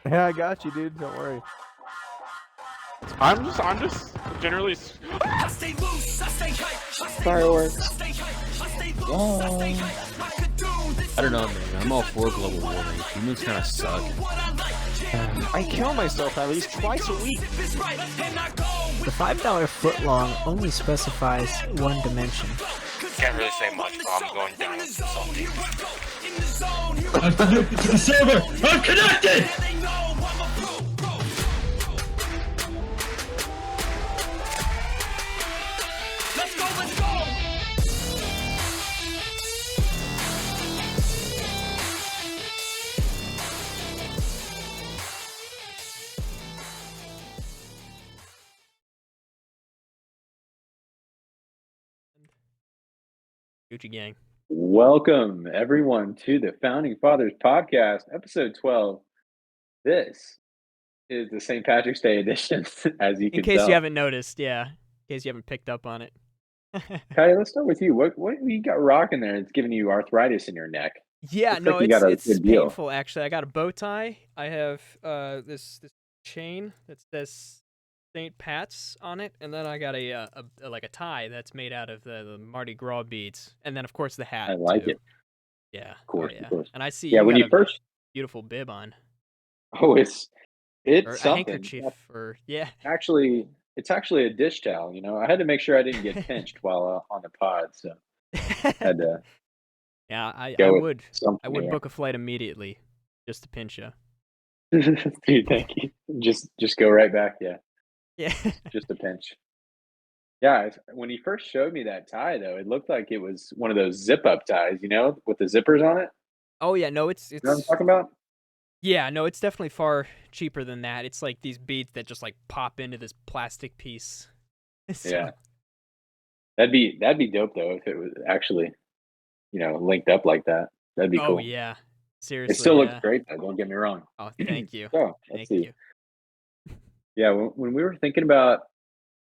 Yeah, I got you, dude. Don't worry. I'm just generally. Fireworks. I don't know, man. I'm all for global warming. Humans kind of suck. I kill myself at least twice a week. The $5 footlong only specifies one dimension. Can't really say much, but I'm going down with salty. I'm connected to the server! I'm connected! Gucci gang. Welcome, everyone, to the Founding Fathers Podcast, episode 12. This is the St. Patrick's Day edition, as you In can case tell. you haven't noticed, yeah. In case you haven't picked up on it. Patty, let's start with you. What you got rocking there? It's giving you arthritis in your neck. Yeah, Looks no, like you got a it's good deal. painful actually. I got a bow tie. I have this chain that says St. Pat's on it, and then I got a tie that's made out of the Mardi Gras beads, and then of course the hat. I like too. it. Yeah, Of course, yeah. of course. And I see Yeah, you when got you a first, beautiful bib on, it's or a something. handkerchief, or yeah. Actually, it's actually a dish towel. You know, I had to make sure I didn't get pinched while on the pod, so had to Yeah, I go with would something here. book a flight immediately just to pinch you. Dude, thank you. Just go right back. Yeah, Yeah. just a pinch. Yeah, when you first showed me that tie, though, it looked like it was one of those zip-up ties, you know, with the zippers on it. Oh yeah, no, it's You know what I'm talking about? yeah, no, it's definitely far cheaper than that. It's like these beads that just like pop into this plastic piece. So- Yeah. That'd be dope though if it was actually, linked up like that. That'd be Oh cool. yeah, seriously. It still yeah. looks great though. Don't get me wrong. Oh, thank you. So Thank let's see. you. Yeah, when we were thinking about,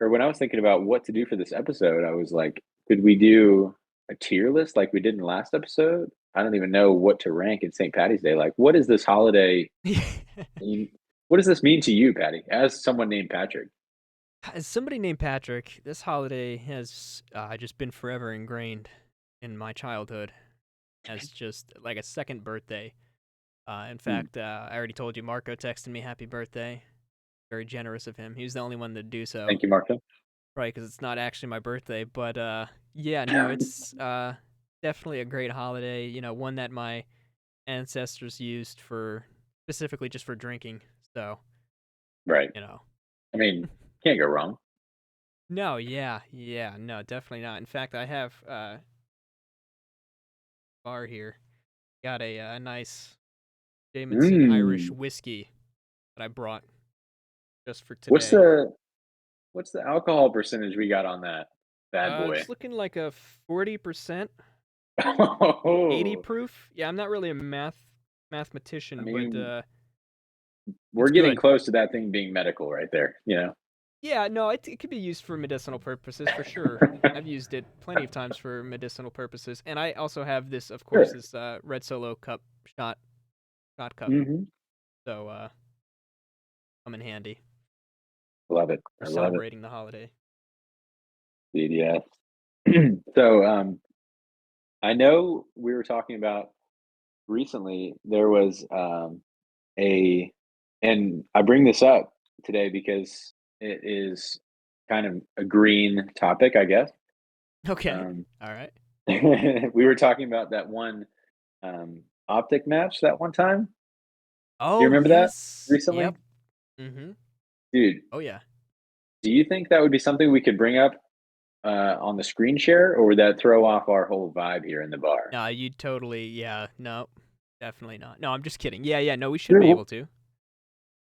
or when I was thinking about what to do for this episode, I was like, could we do a tier list like we did in the last episode? I don't even know what to rank in St. Patty's Day. Like, what is this holiday? What does this mean to you, Patty, as someone named Patrick? As somebody named Patrick, this holiday has just been forever ingrained in my childhood as just like a second birthday. In fact, I already told you, Marco texted me happy birthday. Very generous of him. He was the only one to do so. Thank you, Marco. Right, because it's not actually my birthday. But yeah, no, it's definitely a great holiday. You know, one that my ancestors used for specifically just for drinking. So, Right. you know. I mean, can't go wrong. No, yeah, no, definitely not. In fact, I have bar here. Got a nice Jameson Irish whiskey that I brought just for today. What's the alcohol percentage we got on that bad boy? It's looking like a 40%, Oh, 80 proof. Yeah, I'm not really a mathematician, I mean, but we're it's getting good. close to that thing being medical right there, you know? Yeah, no, it could be used for medicinal purposes for sure. I've used it plenty of times for medicinal purposes, and I also have this, of course, Sure. this Red Solo cup shot cup. Mm-hmm. So come in handy Love it. for I love it. celebrating the holiday. Dude, yeah. So, I know we were talking about recently, there was and I bring this up today because it is kind of a green topic, I guess. Okay. Um, All right. we were talking about that one optic match that one time. Do Oh, you remember yes. that recently? Yep. Mm-hmm. Dude, Oh, yeah. do you think that would be something we could bring up on the screen share, or would that throw off our whole vibe here in the bar? No, you totally, yeah, no, definitely not. No, I'm just kidding. Yeah, no, we should be able to.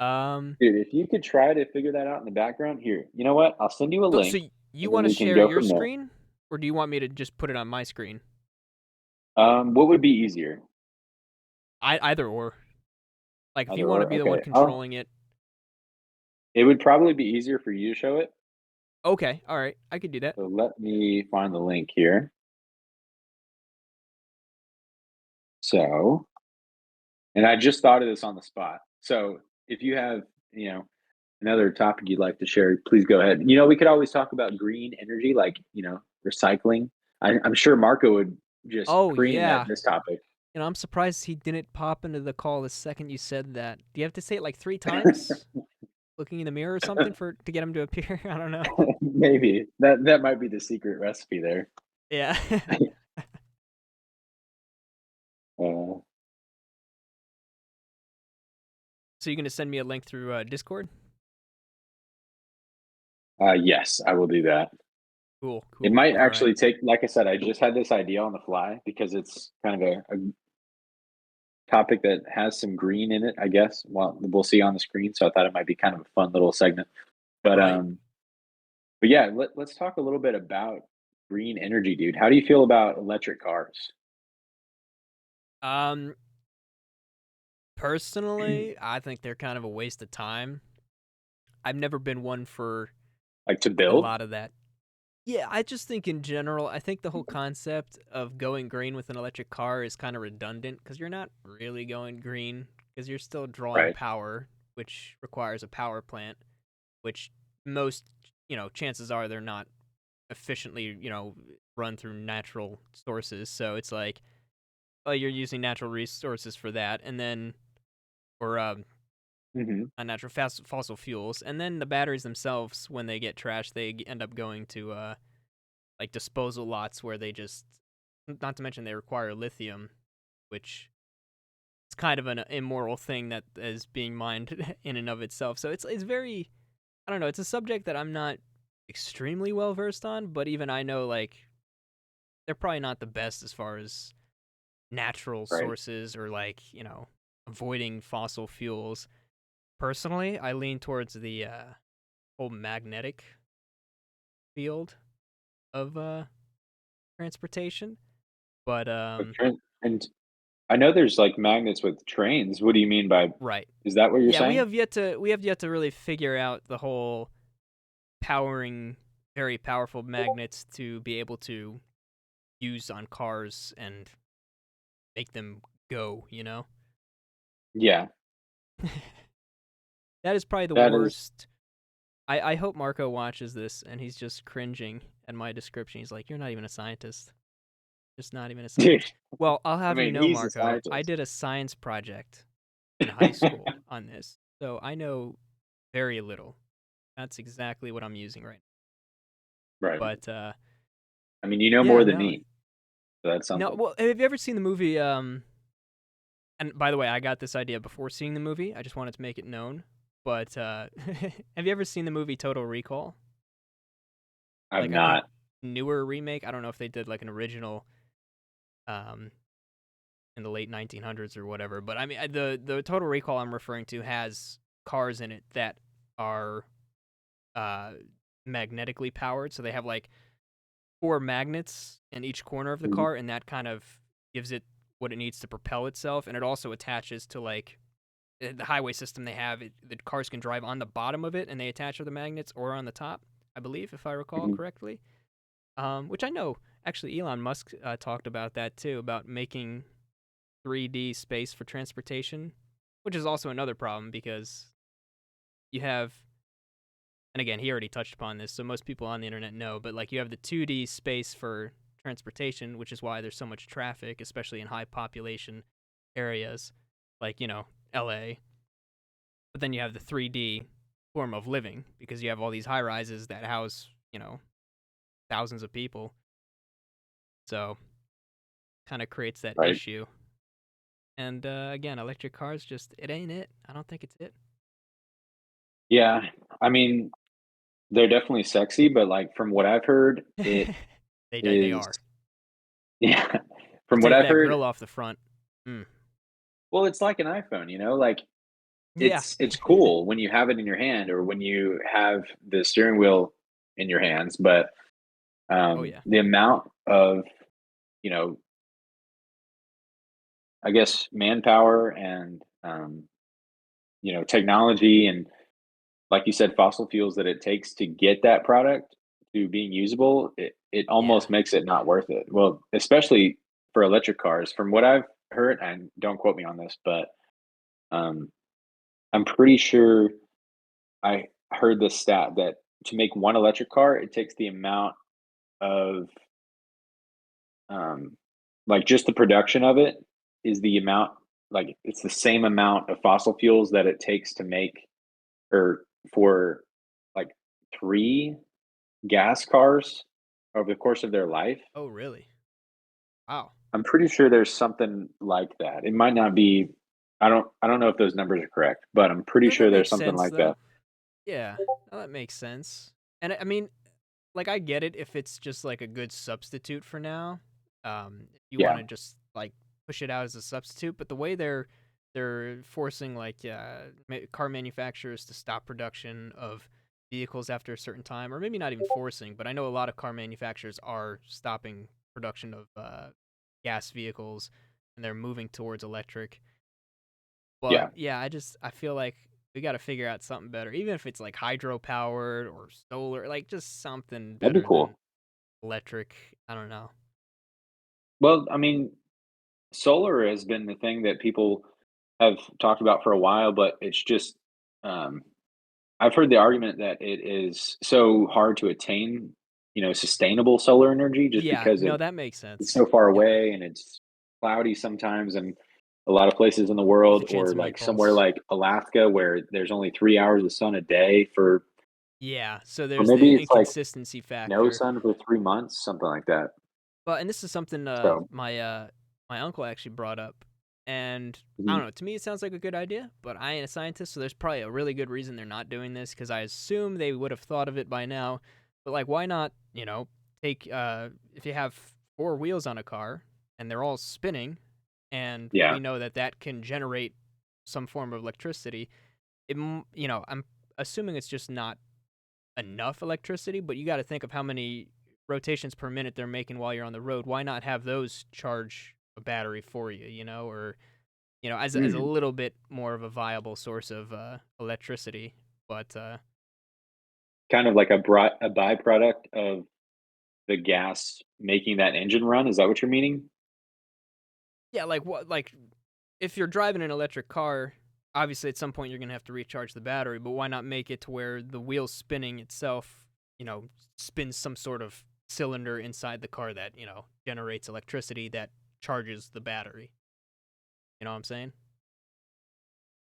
Dude, if you could try to figure that out in the background, here, you know what? I'll send you a link. So you and want then to we can share go your from there. screen, or do you want me to just put it on my screen? What would be easier? Either or. Like, if you Either want to or, be the one okay. controlling it. It would probably be easier for you to show it. Okay, all right, I could do that. So let me find the link here. So, and I just thought of this on the spot. So if you have, another topic you'd like to share, please go ahead. We could always talk about green energy, like, recycling. I'm sure Marco would just Oh cream at yeah. this topic. I'm surprised he didn't pop into the call the second you said that. Do you have to say it like 3 times? Looking in the mirror or something to get him to appear? I don't know. Maybe that might be the secret recipe there. Yeah. Uh, So you're gonna send me a link through Discord? yes, I will do that. Cool. It might All right. actually take, like I said, I just had this idea on the fly because it's kind of a topic that has some green in it, I guess. Well, we'll see on the screen. So I thought it might be kind of a fun little segment. But Right. but yeah, let's talk a little bit about green energy, dude. How do you feel about electric cars? Um, Personally, I think they're kind of a waste of time. I've never been one for Like to a build? lot of that. Yeah, I just think in general, I think the whole concept of going green with an electric car is kind of redundant because you're not really going green because you're still drawing Right. power, which requires a power plant, which most, chances are they're not efficiently, run through natural sources. So it's like, oh, you're using natural resources for that, and then, or Hmm. unnatural fossil fuels, and then the batteries themselves, when they get trashed, they end up going to like disposal lots where they just, not to mention they require lithium, which is kind of an immoral thing that is being mined in and of itself. So it's very, I don't know, it's a subject that I'm not extremely well versed on, but even I know like they're probably not the best as far as natural Right. sources or like, avoiding fossil fuels. Personally, I lean towards the whole magnetic field of transportation. But And I know there's like magnets with trains. What do you mean by, right. is that what you're Yeah, we saying? have yet to really figure out the whole powering very powerful magnets to be able to use on cars and make them go. Yeah, That is probably the that is. worst. I hope Marco watches this and he's just cringing at my description. He's like, "You're not even a scientist. Just not even a Dude, scientist." Well, I'll I have you mean, know, he's a Marco, I scientist. did a science project in high school on this, so I know very little. That's exactly what I'm using right now. Right. But I mean, you know yeah, more than no, me, so that's no. something. Well, have you ever seen the movie? And by the way, I got this idea before seeing the movie. I just wanted to make it known. But have you ever seen the movie Total Recall? I've Like, I think not. newer remake. I don't know if they did like an original um in the late 1900s or whatever. But I mean, the Total Recall I'm referring to has cars in it that are uh magnetically powered. So they have like 4 magnets in each corner of the Mhm. car, and that kind of gives it what it needs to propel itself. And it also attaches to like the highway system they have. The cars can drive on the bottom of it, and they attach to the magnets, or on the top, I believe, if I recall Mhm. correctly. Which I know actually Elon Musk talked about that too, about making 3D space for transportation, which is also another problem because you have, and again, he already touched upon this, so most people on the internet know, but like you have the 2D space for transportation, which is why there's so much traffic, especially in high population areas like, LA. But then you have the 3D form of living because you have all these high rises that house, thousands of people. So kind of creates that Right. issue. And again, electric cars just, it ain't it. I don't think it's it. Yeah. I mean, they're definitely sexy, but like from what I've heard, it They is. are. Yeah. You From what take I've that heard, grill off the front. Mm. well, it's like an iPhone, like Yeah. it's cool when you have it in your hand or when you have the steering wheel in your hands, but Oh yeah. the amount of, you know, I guess manpower and technology and like you said, fossil fuels that it takes to get that product to being usable, it Yeah. almost makes it not worth it. Well, especially for electric cars, from what I've heard, and don't quote me on this, but um, I'm pretty sure I heard this stat that to make one electric car, it takes the amount of um, like just the production of it is the amount, like it's the same amount of fossil fuels that it takes to make or for like 3 gas cars over the course of their life. Oh, really? Wow. I'm pretty sure there's something like that. It might not be. I don't know if those numbers are correct, but I'm pretty No, that sure there's makes something sense like though. that. Yeah, no, that makes sense. And I mean, like I get it if it's just like a good substitute for now. If you Yeah, want to just like push it out as a substitute, but the way they're forcing like car manufacturers to stop production of vehicles after a certain time, or maybe not even forcing, but I know a lot of car manufacturers are stopping production of gas vehicles and they're moving towards electric. But yeah, yeah, I feel like we got to figure out something better, even if it's like hydro powered or solar, like just something that'd be better cool. than electric. I don't know. Well, I mean, solar has been the thing that people have talked about for a while, but it's just um, I've heard the argument that it is so hard to attain, sustainable solar energy just Yeah, because no, that makes it's sense. so far Yep. away and it's cloudy sometimes in a lot of places in the There's a world, chance or of like somewhere meatballs. like Alaska where there's only 3 hours of sun a day for, Yeah, so or there's maybe the it's like inconsistency no factor. sun for 3 months, something like that. But and this is something So, my uncle actually brought up, and I mhm. don't know. To me, it sounds like a good idea, but I ain't a scientist, so there's probably a really good reason they're not doing this. Because I assume they would have thought of it by now. But like, why not? Take if you have 4 wheels on a car and they're all spinning, and Yeah, we know that that can generate some form of electricity. I'm assuming it's just not enough electricity, but you got to think of how many rotations per minute they're making while you're on the road. Why not have those charge a battery for you, or as a mm, little bit more of a viable source of electricity. But kind of like a byproduct of the gas making that engine run. Is that what you're meaning? yeah, like what like if you're driving an electric car, obviously at some point you're going to have to recharge the battery, but why not make it to where the wheel spinning itself, spins some sort of cylinder inside the car that, generates electricity that charges the battery. You know what I'm saying?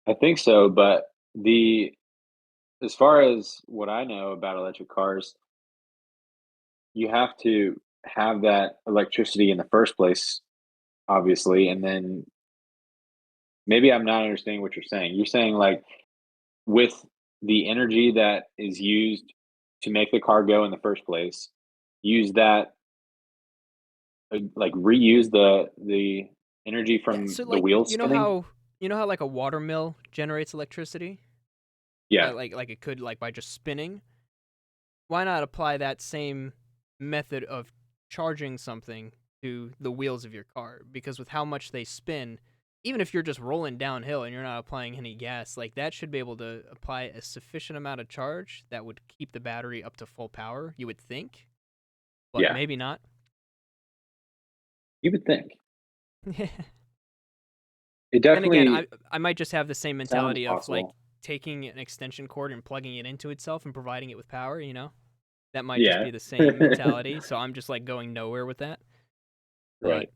I think so, but the as far as what I know about electric cars, you have to have that electricity in the first place, obviously, and then maybe I'm not understanding what you're saying. You're saying like with the energy that is used to make the car go in the first place, use that like reuse the energy Yeah, from so the like wheels spinning. you know how like a water mill generates electricity? Yeah, Like it could like by just spinning. Why not apply that same method of charging something to the wheels of your car? Because with how much they spin, even if you're just rolling downhill and you're not applying any gas, like that should be able to apply a sufficient amount of charge that would keep the battery up to full power, you would think, but yeah, maybe not. you would think. Then It again, I definitely I might just have the same sounds mentality of like possible. taking an extension cord and plugging it into itself and providing it with power. That might just Yeah. be the same mentality, so I'm just, like, going nowhere with that, but Right.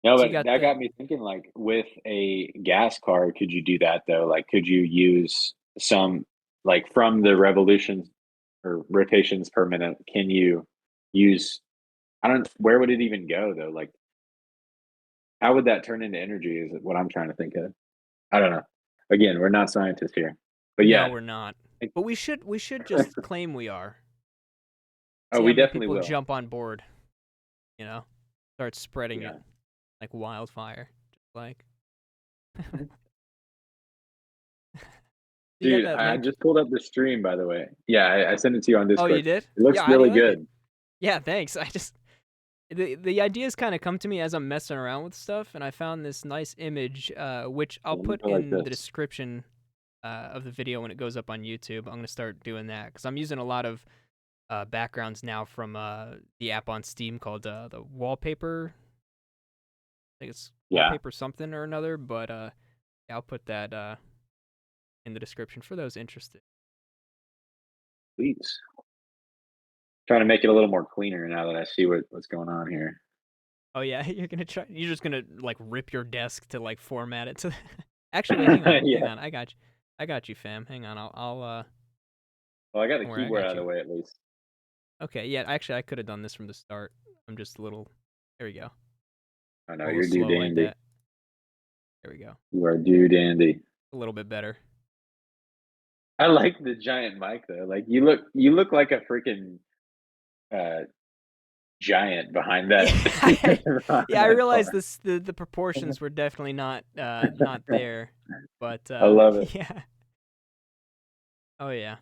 No, so you but got that the got me thinking, like, with a gas car, could you do that though? Like, could you use some like from the revolutions or rotations per minute, can you use I don't where would it even go though? Like, how would that turn into energy is what I'm trying to think of. I don't know. Again, we're not scientists here. But No, yeah, we're not, like but we should just claim we are. oh, See how we many definitely people will. jump on board, you know? Start spreading it Yeah. like wildfire, just like you got Dude, that I link? just pulled up the stream, by the way. Yeah, I sent it to you on Oh, you Discord. did? It looks Yeah, how do you really like it? good. Yeah, thanks. The ideas kind of come to me as I'm messing around with stuff, and I found this nice image, which I'll Let me put go like in the this. description of the video when it goes up on YouTube. I'm gonna start doing that because I'm using a lot of backgrounds now from the app on Steam called the Wallpaper. I think it's Yeah. Wallpaper something or another, but yeah, I'll put that in the description for those interested. Please. Trying to make it a little more cleaner now that I see what's going on here. Oh yeah, you're just gonna like rip your desk to like format it to. Actually, wait, hang Yeah. on. I got you, fam. Hang on, I'll Well, I got the don't worry, I keyboard got out of the you. way at least. Okay, yeah. Actually, I could have done this from the start. I'm just a little. There we go. I know A you're little due slow like dandy. that. There we go. You are due dandy. A little bit better. I like the giant mic though. Like you look like a freaking giant behind that. behind Yeah, I that realized bar. the proportions were definitely not there, but I love it. yeah. Oh yeah,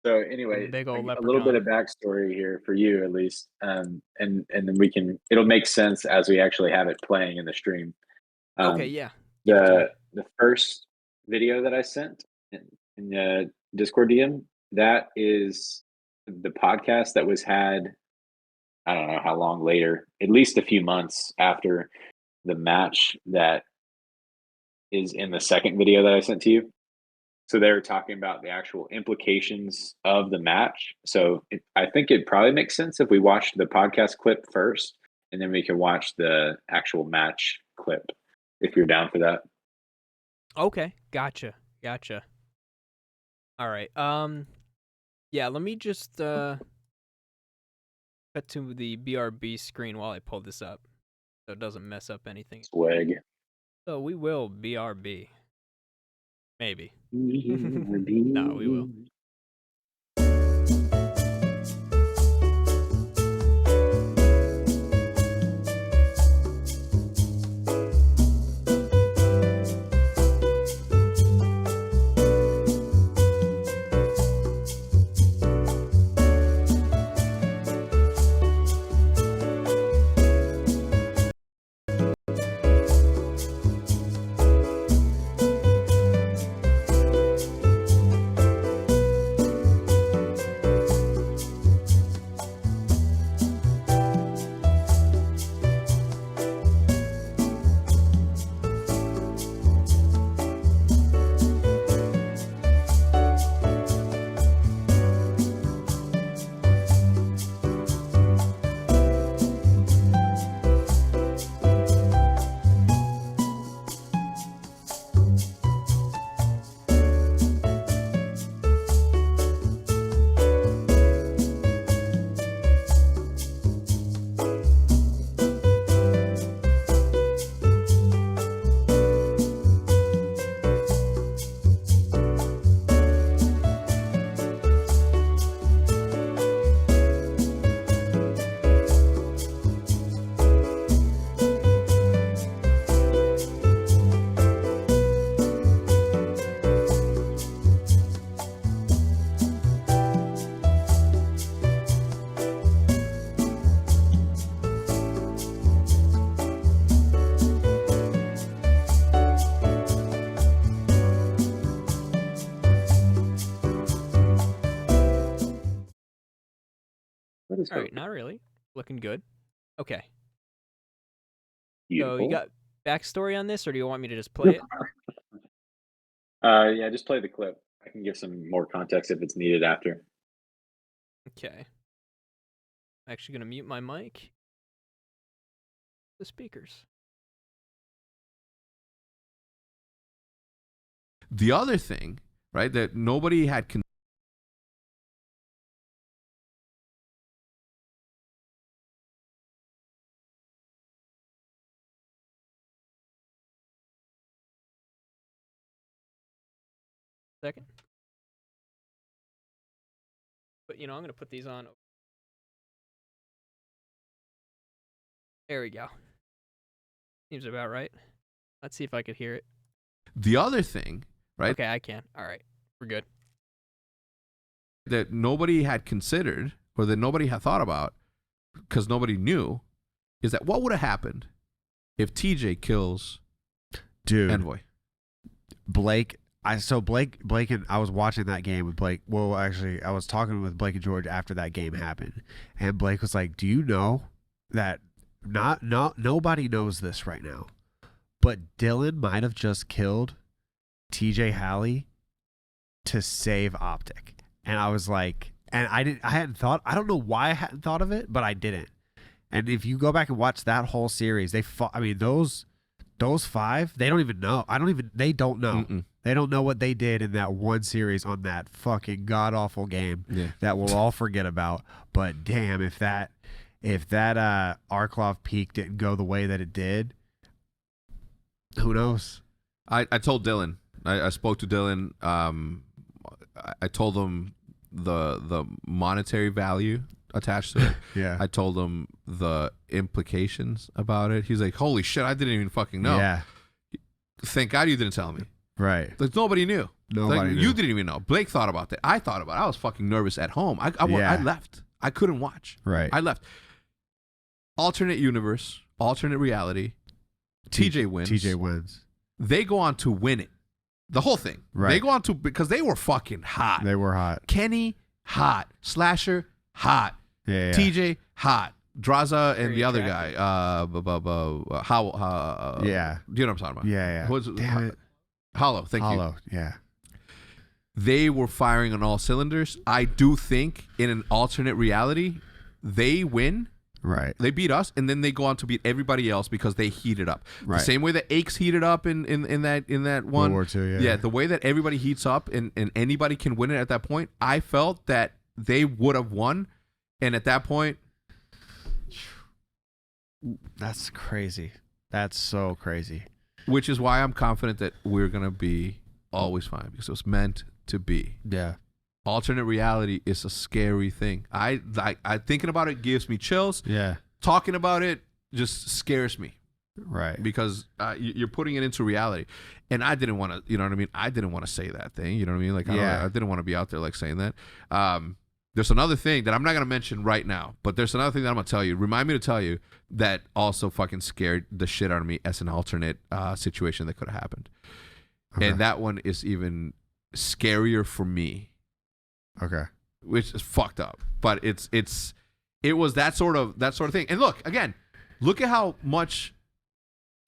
So a anyway, big old a little bit leprechaun. of backstory here for you at least, and then it'll make sense as we actually have it playing in the stream. Okay, yeah. Give it to me. The first video that I sent in the Discord DM, that is the podcast that was had. I don't know how long later, at least a few months after the match that is in the second video that I sent to you. So they were talking about the actual implications of the match. So I think it probably makes sense if we watch the podcast clip first, and then we can watch the actual match clip, if you're down for that. Okay, gotcha. All right. Yeah. Let me just cut to the BRB screen while I pull this up, so it doesn't mess up anything. Swag. So we will BRB. Maybe. No, we will. All right, not really. Looking good. Okay. Beautiful. So you got backstory on this, or do you want me to just play it? Yeah, just play the clip. I can give some more context if it's needed after. Okay. I'm actually gonna mute my mic. The speakers. The other thing, right, that nobody had Second. But I'm gonna put these on. There we go. Seems about right. Let's see if I could hear it. The other thing, right? Okay, I can. All right, we're good. That nobody had considered, or that nobody had thought about, because nobody knew, is that what would have happened if TJ kills Envoy? Blake and I was watching that game with Blake. Well, actually, I was talking with Blake and George after that game happened, and Blake was like, "Do you know that nobody knows this right now, but Dylan might have just killed TJ Halley to save Optic. And I was like, and I don't know why I hadn't thought of it, but I didn't. And if you go back and watch that whole series, they fought, I mean, those 5, they don't even know. They don't know. Mm-mm. They don't know what they did in that one series on that fucking god awful game that we'll all forget about. But damn, if that Arklov peak didn't go the way that it did, who knows? I told Dylan. I spoke to Dylan. I told him the monetary value attached to it. Yeah. I told him the implications about it. He's like, "Holy shit, I didn't even fucking know." Yeah. Thank God you didn't tell me. Right. Like nobody knew. Nobody knew. You didn't even know. Blake thought about that. I thought about it. I was fucking nervous at home. I left. I couldn't watch. Right. I left. Alternate universe, alternate reality. TJ wins. TJ wins. They go on to win it. The whole thing. Right. They go on to, because they were fucking hot. They were hot. Kenny, hot. Slasher, hot. Yeah. TJ, hot. Draza and Very the other attractive. guy. How? Yeah. Do you know what I'm talking about? Yeah. Who's, Damn it. Hollow. Thank you. Hollow. Yeah. They were firing on all cylinders. I do think in an alternate reality, they win. Right. They beat us, and then they go on to beat everybody else because they heated up. Right. The same way that Aches heated up in that one. World War II, yeah. Yeah, the way that everybody heats up and anybody can win it at that point, I felt that they would have won. And at that point, That's crazy. That's so crazy. which is why I'm confident that we're going to be always fine, because it was meant to be. Yeah. Alternate reality is a scary thing. I thinking about it gives me chills. Yeah. Talking about it just scares me. Right. Because you're putting it into reality, and I didn't want to, you know what I mean? I didn't want to say that thing, you know what I mean? Like, I didn't want to be out there like saying that. There's another thing that I'm not going to mention right now, but there's another thing that I'm going to tell you. Remind me to tell you that also fucking scared the shit out of me as an alternate situation that could have happened. Okay. And that one is even scarier for me. Okay. Which is fucked up. But it was that sort of thing. And look at how much,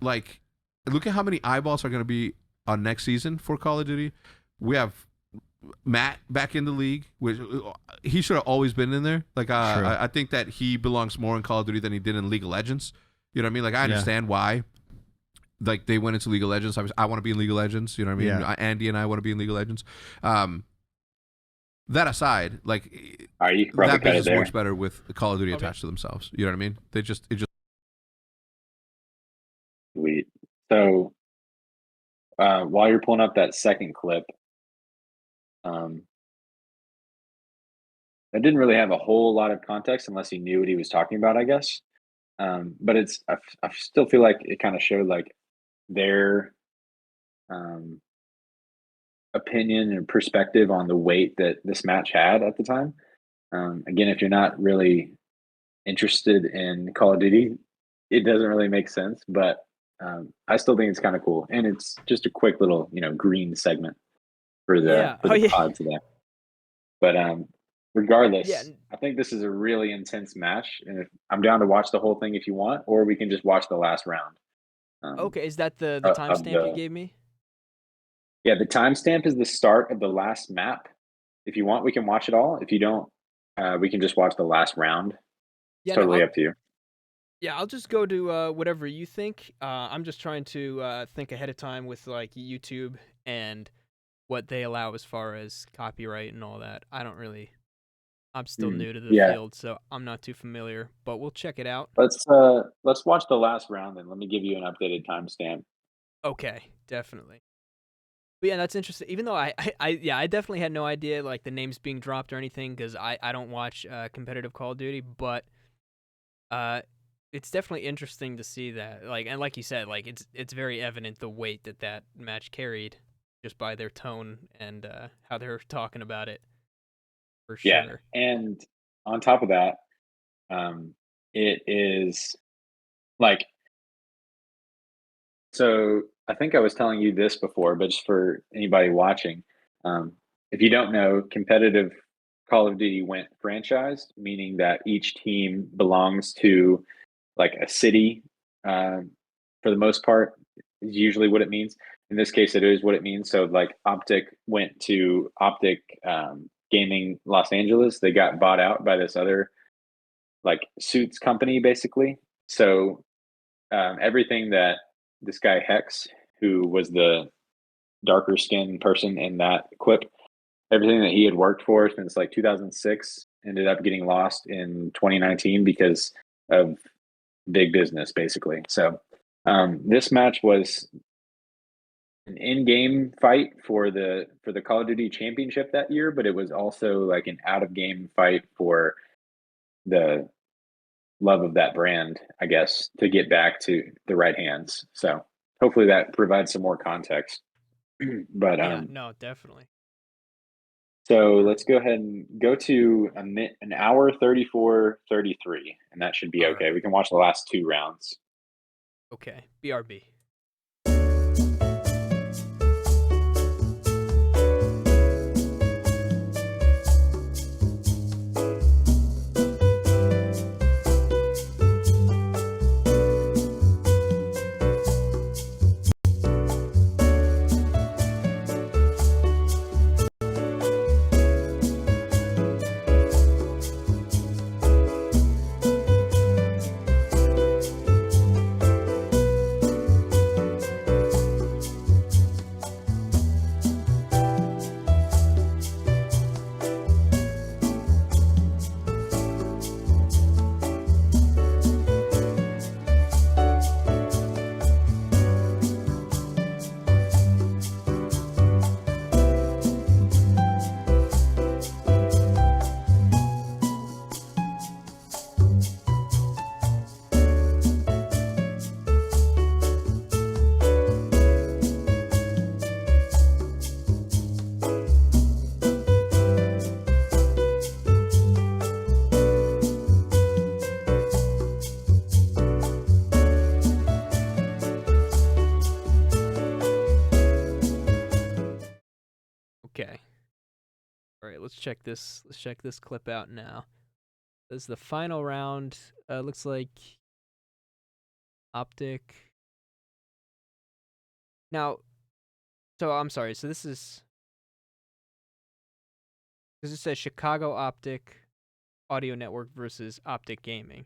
like, look at how many eyeballs are going to be on next season for Call of Duty. We have Matt back in the league, which he should have always been in there. Like, I think that he belongs more in Call of Duty than he did in League of Legends. You know what I mean? Like, I understand why. Like, they went into League of Legends. I want to be in League of Legends. You know what I mean? Yeah. Andy and I want to be in League of Legends. That aside, like, that business works better with Call of Duty attached to themselves. You know what I mean? It just. Sweet. So, while you're pulling up that second clip, that didn't really have a whole lot of context unless you knew what he was talking about, I guess. But I still feel like it kind of showed like their opinion and perspective on the weight that this match had at the time. Again, if you're not really interested in Call of Duty, it doesn't really make sense, but I still think it's kind of cool. And it's just a quick little, green segment for the pod today. But regardless, I think this is a really intense match, and I'm down to watch the whole thing if you want, or we can just watch the last round. Okay, is that the timestamp you gave me? Yeah, the timestamp is the start of the last map. If you want, we can watch it all. If you don't, we can just watch the last round. Yeah, totally up to you. Yeah, I'll just go to whatever you think. I'm just trying to think ahead of time with like YouTube and what they allow as far as copyright and all that. I'm still new to the field, so I'm not too familiar, but we'll check it out. Let's watch the last round then. Let me give you an updated timestamp. Okay, definitely. But yeah, that's interesting. Even though I definitely had no idea like the names being dropped or anything, because I don't watch competitive Call of Duty, but it's definitely interesting to see that. And like you said, like it's very evident the weight that match carried just by their tone and how they're talking about it. For sure. Yeah, and on top of that, it is like, so I think I was telling you this before, but just for anybody watching, if you don't know, competitive Call of Duty went franchised, meaning that each team belongs to like a city, for the most part, is usually what it means. in this case, it is what it means. So like Optic went to Optic Gaming Los Angeles. They got bought out by this other like suits company, basically. So everything that this guy Hex, who was the darker skinned person in that clip, everything that he had worked for since like 2006 ended up getting lost in 2019 because of big business, basically. So this match was an in-game fight for the Call of Duty Championship that year, but it was also like an out-of-game fight for the love of that brand, I guess, to get back to the right hands. So hopefully that provides some more context. But Yeah, no, definitely. so let's go ahead and go to an hour 34:33, and that should be All okay. right. We can watch the last 2 rounds. Okay, BRB. Okay. All right, let's check this. Let's check this clip out now. This is the final round. Looks like Optic. Now, so I'm sorry. So this is because it says Chicago Optic Audio Network versus Optic Gaming.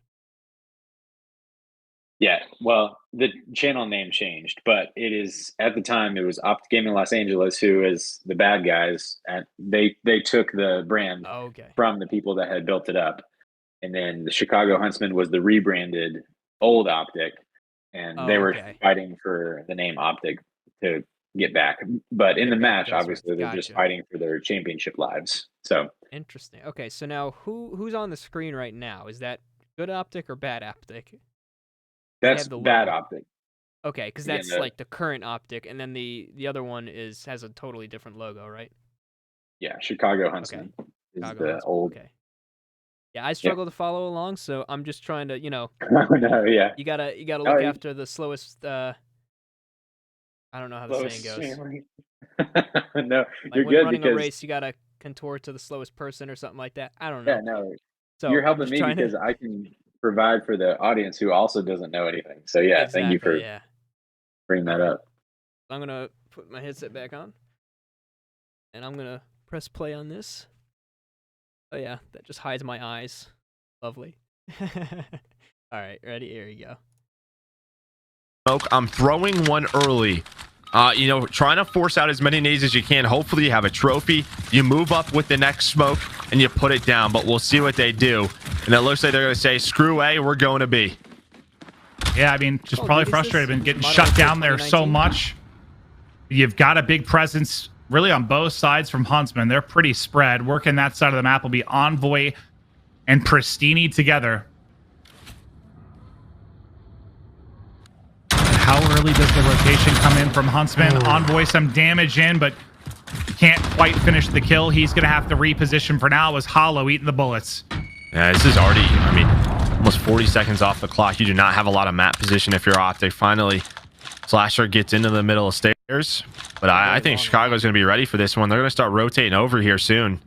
Yeah, well, the channel name changed, but it is at the time it was Optic Gaming Los Angeles, who is the bad guys. And they took the brand Oh, okay. from the people that had built it up, and then the Chicago Huntsman was the rebranded old Optic, and they were Okay. fighting for the name Optic to get back. But in the Get back match, those obviously, rights. they're just Gotcha. fighting for their championship lives. So Interesting. Okay, so now who's on the screen right now? Is that good Optic or bad Optic? that's the bad logo. Optic. Okay, because Yeah, that's the- like the current Optic, and then the other one has a totally different logo, right? Yeah, Chicago Huntsman is Chicago the Huntsman, old. Okay. Yeah, I struggle to follow along, so I'm just trying to, No, yeah. you gotta Oh, look you- after the slowest. I don't know how the saying goes. No, Like you're when good running because a race, you gotta contort to the slowest person or something like that. I don't know. yeah, no, So you're I'm helping just me trying because to. I can provide for the audience who also doesn't know anything. So yeah, thank you for Exactly. Yeah. bringing that Alright. up. I'm gonna put my headset back on, and I'm gonna press play on this. Oh yeah, that just hides my eyes. Lovely. All right, ready? Here we go. Smoke. I'm throwing one early. Trying to force out as many nades as you can. Hopefully you have a trophy. You move up with the next smoke and you put it down, but we'll see what they do. And it looks like they're going to say, screw A, we're going to B. Yeah, I mean, just Oh, probably dude, is frustrated, this been getting Modern shut Warfare down there so 2019? much. You've got a big presence really on both sides from Huntsman. They're pretty spread. Working that side of the map will be Envoy and Pristini together. How early does the rotation come in from Huntsman? Envoy some damage in, but can't quite finish the kill. He's going to have to reposition for now as Hollow eating the bullets. Yeah, this is already, almost 40 seconds off the clock. You do not have a lot of map position if you're Optic. Finally, Slasher gets into the middle of stairs. But I think Chicago's going to be ready for this one. They're going to start rotating over here soon.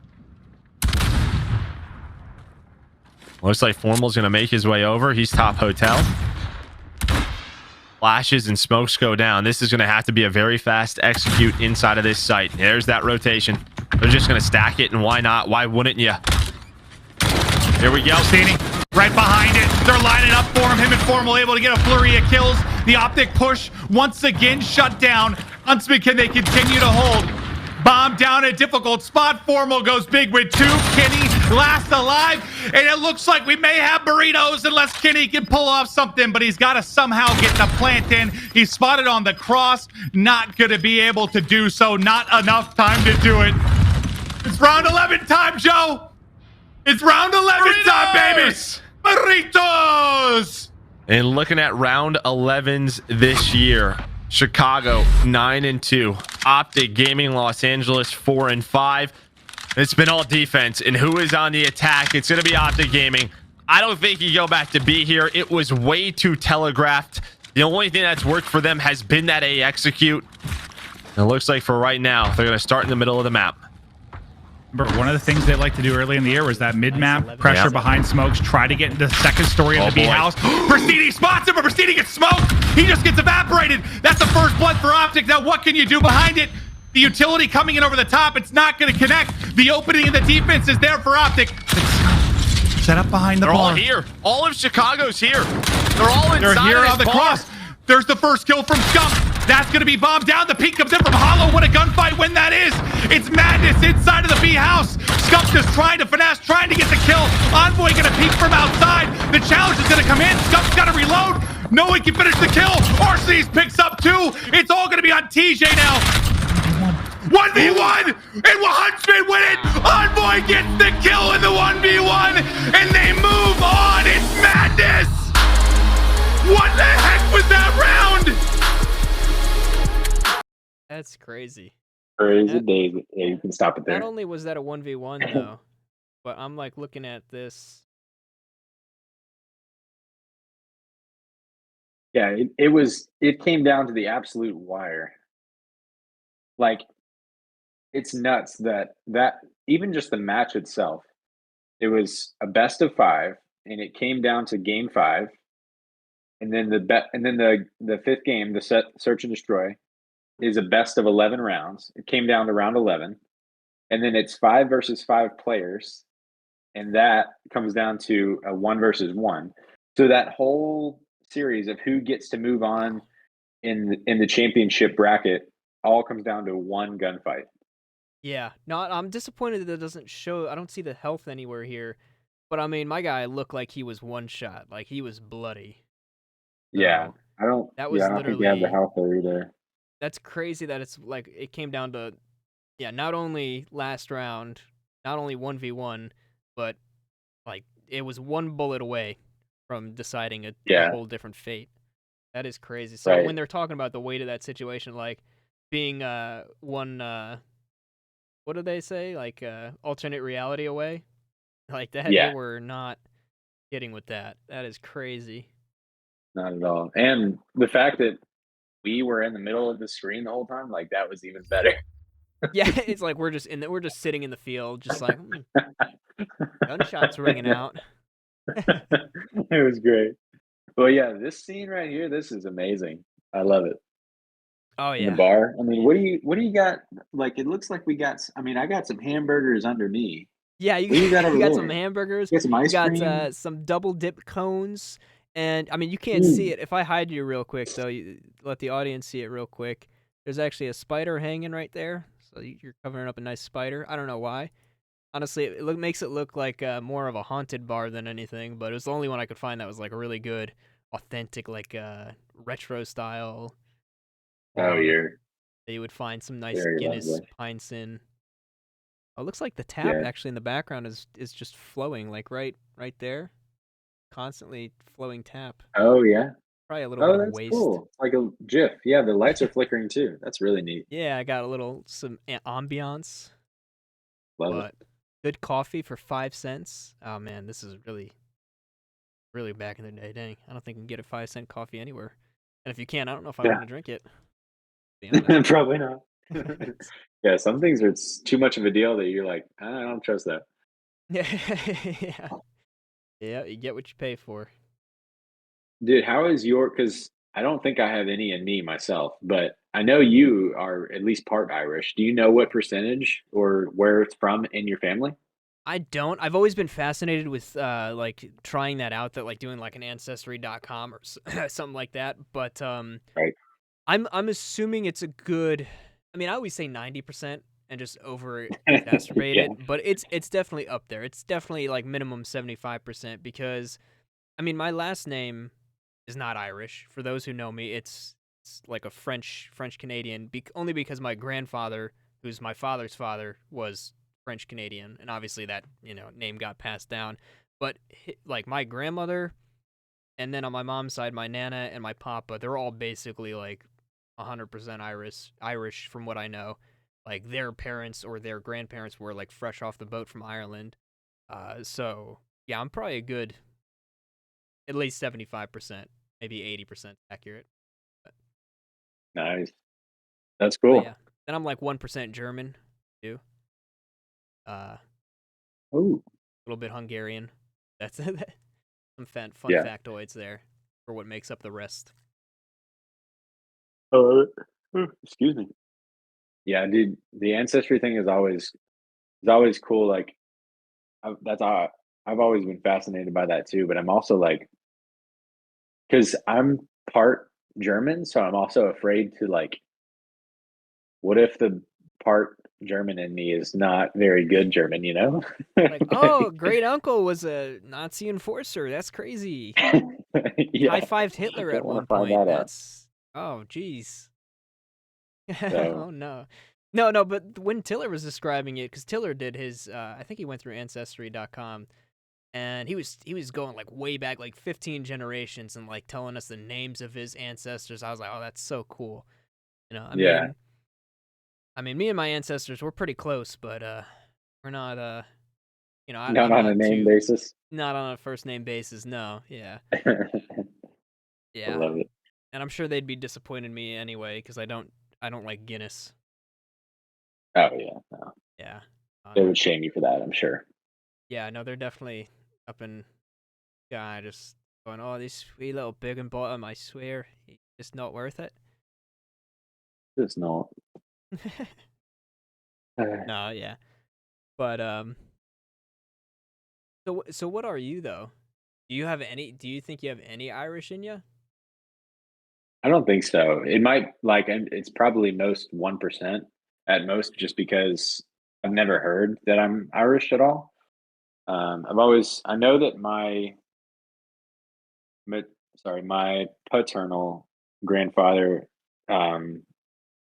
Looks like Formal's going to make his way over. He's top hotel. flashes and smokes go down, this is going to have to be a very fast execute inside of this site. There's that rotation. They're just going to stack it, and why not? Why wouldn't you? Here we go. Standing right behind it. They're lining up for him. Him and Formal able to get a flurry of kills. The optic push once again shut down. Huntsman, can they continue to hold? Bomb down a difficult spot. Formal goes big with 2. Kenny last alive. And it looks like we may have burritos unless Kenny can pull off something, but he's got to somehow get the plant in. He's spotted on the cross. Not going to be able to do so. Not enough time to do it. It's round 11 time, Joe. It's round 11 time, baby. Burritos. And looking at round 11s this year, Chicago 9-2, Optic Gaming Los Angeles 4-5. It's been all defense, and who is on the attack? It's going to be Optic Gaming. I don't think you go back to B here. It was way too telegraphed. The only thing that's worked for them has been that A execute. And it looks like for right now, they're going to start in the middle of the map. Remember, one of the things they like to do early in the year was that mid-map pressure behind smokes, try to get into the second story of the B house. Pristini spots him, but Pristini gets smoked. He just gets evaporated. That's the first blood for Optic. Now, what can you do behind it? The utility coming in over the top, it's not going to connect. The opening in the defense is there for Optic. Set up behind the They're bar. all here. All of Chicago's here. They're all inside. They're here of on the bar. cross. There's the first kill from Scump. That's going to be bombed down. The peek comes in from Hollow. What a gunfight when that is. It's madness inside of the B house. Scump just trying to finesse, trying to get the kill. Envoy going to peek from outside. The challenge is going to come in. Scump's got to reload. No one can finish the kill. Arsenes picks up 2. It's all going to be on TJ now. 1v1, and Huntsman win it. Envoy gets the kill in the 1v1, and they move on. It's madness. What the heck was that round? That's crazy. Crazy days. Yeah, you can stop it there. Not only was that a 1v1 though, but I'm like looking at this. Yeah, it came down to the absolute wire. Like, it's nuts that even just the match itself, it was a best of 5, and it came down to game 5, and then the fifth game, the search and destroy, is a best of 11 rounds. It came down to round 11, and then it's 5 versus 5 players, and that comes down to a 1 versus 1. So that whole series of who gets to move on in the championship bracket all comes down to one gunfight. Yeah, I'm disappointed that it doesn't show. I don't see the health anywhere here, but I mean, my guy looked like he was one shot, like he was bloody. Yeah, I don't think we have the health there either. That's crazy that it's like it came down to, not only last round, not only 1v1, but like it was one bullet away from deciding a whole different fate. That is crazy. So when they're talking about the weight of that situation, like being one, what do they say? Like alternate reality away, like that. They were not kidding with that. That is crazy. Not at all. And the fact that we were in the middle of the screen the whole time, like that was even better. Yeah, it's like we're just sitting in the field, just like gunshots ringing out. It was great. Well, yeah, this scene right here, this is amazing. I love it. Oh yeah. In the bar. I mean, what do you got? Like, it looks like we got. I mean, I got some hamburgers under me. Yeah, you got some hamburgers. You got some ice cream. You got some double dip cones. And, I mean, you can't see it. If I hide you real quick, though, you let the audience see it real quick. There's actually a spider hanging right there. So you're covering up a nice spider. I don't know why. Honestly, it makes it look like more of a haunted bar than anything. But it was the only one I could find that was, like, a really good, authentic, like, retro style. Oh, yeah. That you would find some nice Guinness pints in. Oh, it looks like the tap, actually, in the background is just flowing, like, right there. Constantly flowing tap. Oh yeah. Probably a little bit of waste. Cool. It's like a GIF. Yeah, the lights are flickering too. That's really neat. Yeah, I got some ambiance. Love it. Good coffee for 5 cents. Oh man, this is really, really back in the day. Dang, I don't think you can get a 5-cent coffee anywhere. And if you can, I don't know if I want to drink it. Probably not. Yeah, some things are too much of a deal that you're like, I don't trust that. Yeah. Yeah, you get what you pay for. Dude, how is because I don't think I have any in me myself, but I know you are at least part Irish. Do you know what percentage or where it's from in your family? I don't. I've always been fascinated with like trying that out, that like doing like an ancestry.com or something like that. But Right. I'm assuming it's a good. I mean, I always say 90% and just over exacerbate Yeah. it, but it's definitely up there. It's definitely like minimum 75% because I mean, my last name is not Irish. For those who know me, it's like a French Canadian, only because my grandfather, who's my father's father, was French Canadian, and obviously that name got passed down. But like my grandmother, and then on my mom's side, my nana and my papa, they're all basically like 100% Irish from what I know. Like their parents or their grandparents were like fresh off the boat from Ireland. So yeah, I'm probably a good at least 75%, maybe 80% accurate. But, Nice. That's but cool. yeah, then I'm like 1% German too. A Ooh. little bit Hungarian. That's some fun Yeah. factoids there for what makes up the rest. Excuse me. Yeah, dude. The ancestry thing is always cool. Like I've always been fascinated by that too. But I'm also like, because I'm part German, so I'm also afraid to like, what if the part German in me is not very good German, you know? Like, oh, great uncle was a Nazi enforcer. That's crazy. Yeah. High-fived Hitler Don't at want one to find point. that out. That's geez. So Oh no. No, but when Tiller was describing it, because Tiller did his, I think he went through Ancestry.com, and he was going like way back, like 15 generations, and like telling us the names of his ancestors. I was like, oh, that's so cool. yeah. I mean, me and my ancestors were pretty close, but we're not, Not I'm on a not name too, basis. not on a first name basis. No, yeah, I yeah, love it. and I'm sure they'd be disappointed in me anyway because I don't like Guinness. Oh yeah. No. Yeah, They no. would shame you for that, I'm sure. Yeah, no, they're definitely up in. Yeah, just going, oh, this wee little big and bottom. I swear, it's not worth it. It's not. No, yeah, but so what are you though? Do you have any? Do you think you have any Irish in you? I don't think so. It might like, and it's probably most 1% at most, just because I've never heard that I'm Irish at all. I know that my paternal grandfather, um,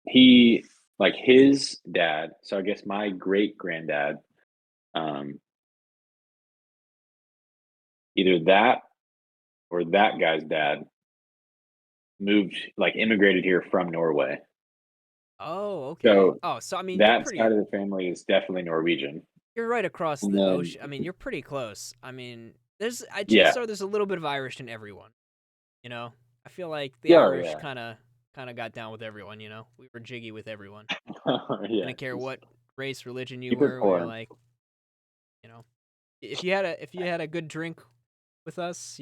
he like his dad. So I guess my great granddad, um, either that or that guy's dad moved, like immigrated here from Norway. Oh, okay. So Oh, so I mean, that side of the family is definitely Norwegian. you're right across And the then, ocean. I mean, you're pretty close. I mean, yeah, chances are there's a little bit of Irish in everyone. I feel like the yeah, oh, Irish yeah, kind of got down with everyone. We were jiggy with everyone. yeah. Didn't care Just what race, religion you keep it were. We were pouring. like, you know, if you had a good drink with us,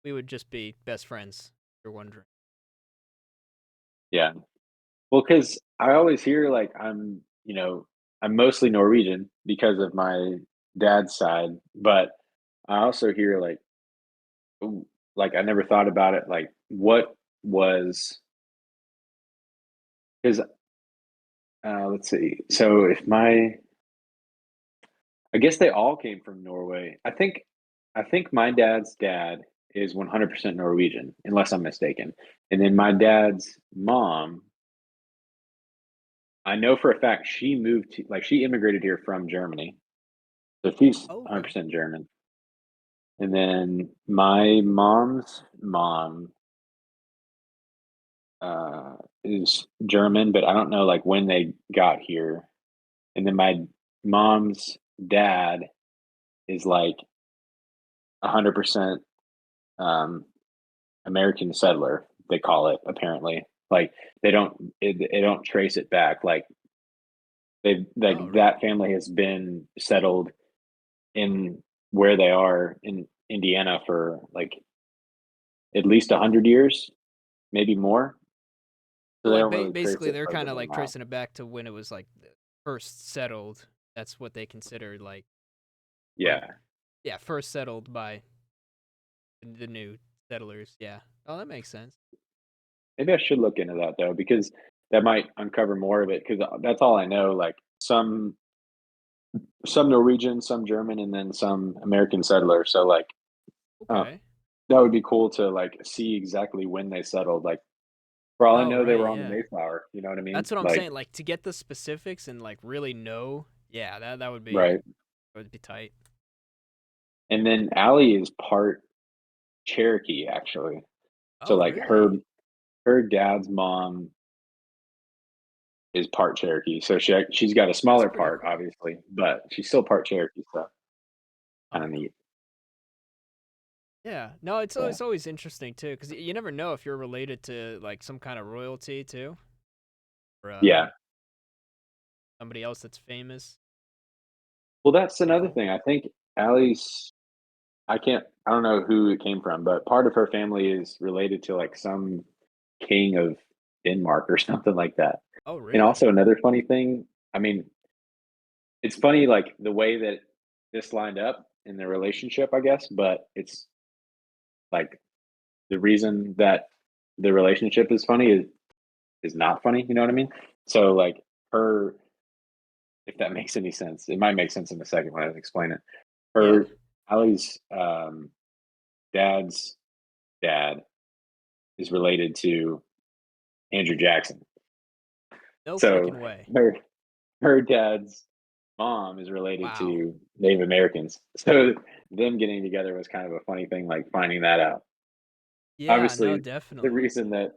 we would just be best friends for one drink. Yeah. Well, because I always hear like I'm mostly Norwegian because of my dad's side, but I also hear like, ooh, like I never thought about it. Like, what was because let's see. So I guess they all came from Norway. I think my dad's dad is 100% Norwegian, unless I'm mistaken. And then my dad's mom, I know for a fact she immigrated here from Germany. So she's Oh, okay. 100% German. And then my mom's mom is German, but I don't know like when they got here. And then my mom's dad is like 100% um, American settler. They call it apparently. Like they don't trace it back. Like they Oh, like really? that family has been settled in where they are in Indiana for like at least 100 years. maybe more. So Well, they like don't really trace basically, it they're further kind of than like that. tracing it back to when it was like first settled. That's what they considered like Yeah. first settled by the new settlers. Yeah. Oh, that makes sense. Maybe I should look into that though, because that might uncover more of it. Because that's all I know. Like some Norwegian, some German, and then some American settlers. So like, Okay. that would be cool to like see exactly when they settled. Like for all I Oh, know, they right. were on the Yeah. Mayflower. You know what I mean? That's what I'm Like saying. Like to get the specifics and like really know. Yeah, that would be right. tight. And then Allie is part Cherokee actually. So Oh, like really? her dad's mom is part Cherokee. So she's got a That's smaller pretty part, cool. obviously, but she's still part Cherokee. So kind Oh, of neat. yeah. No, it's Yeah. always interesting too, because you never know if you're related to like some kind of royalty too, or Yeah. somebody else that's famous. Well, that's Pretty another cool. thing. I think Allie's. I don't know who it came from, but part of her family is related to like some king of Denmark or something like that. Oh, And really? also another funny thing. I mean, it's funny like the way that this lined up in the relationship, I guess, but it's like the reason that the relationship is funny is not funny. You know what I mean? So like her, if that makes any sense, it might make sense in a second when I explain it. Yeah. Her Allie's dad's dad is related to Andrew Jackson. No So freaking way. her dad's mom is related Wow. to Native Americans. So them getting together was kind of a funny thing, like finding that out. Yeah. No, Obviously, the definitely. reason that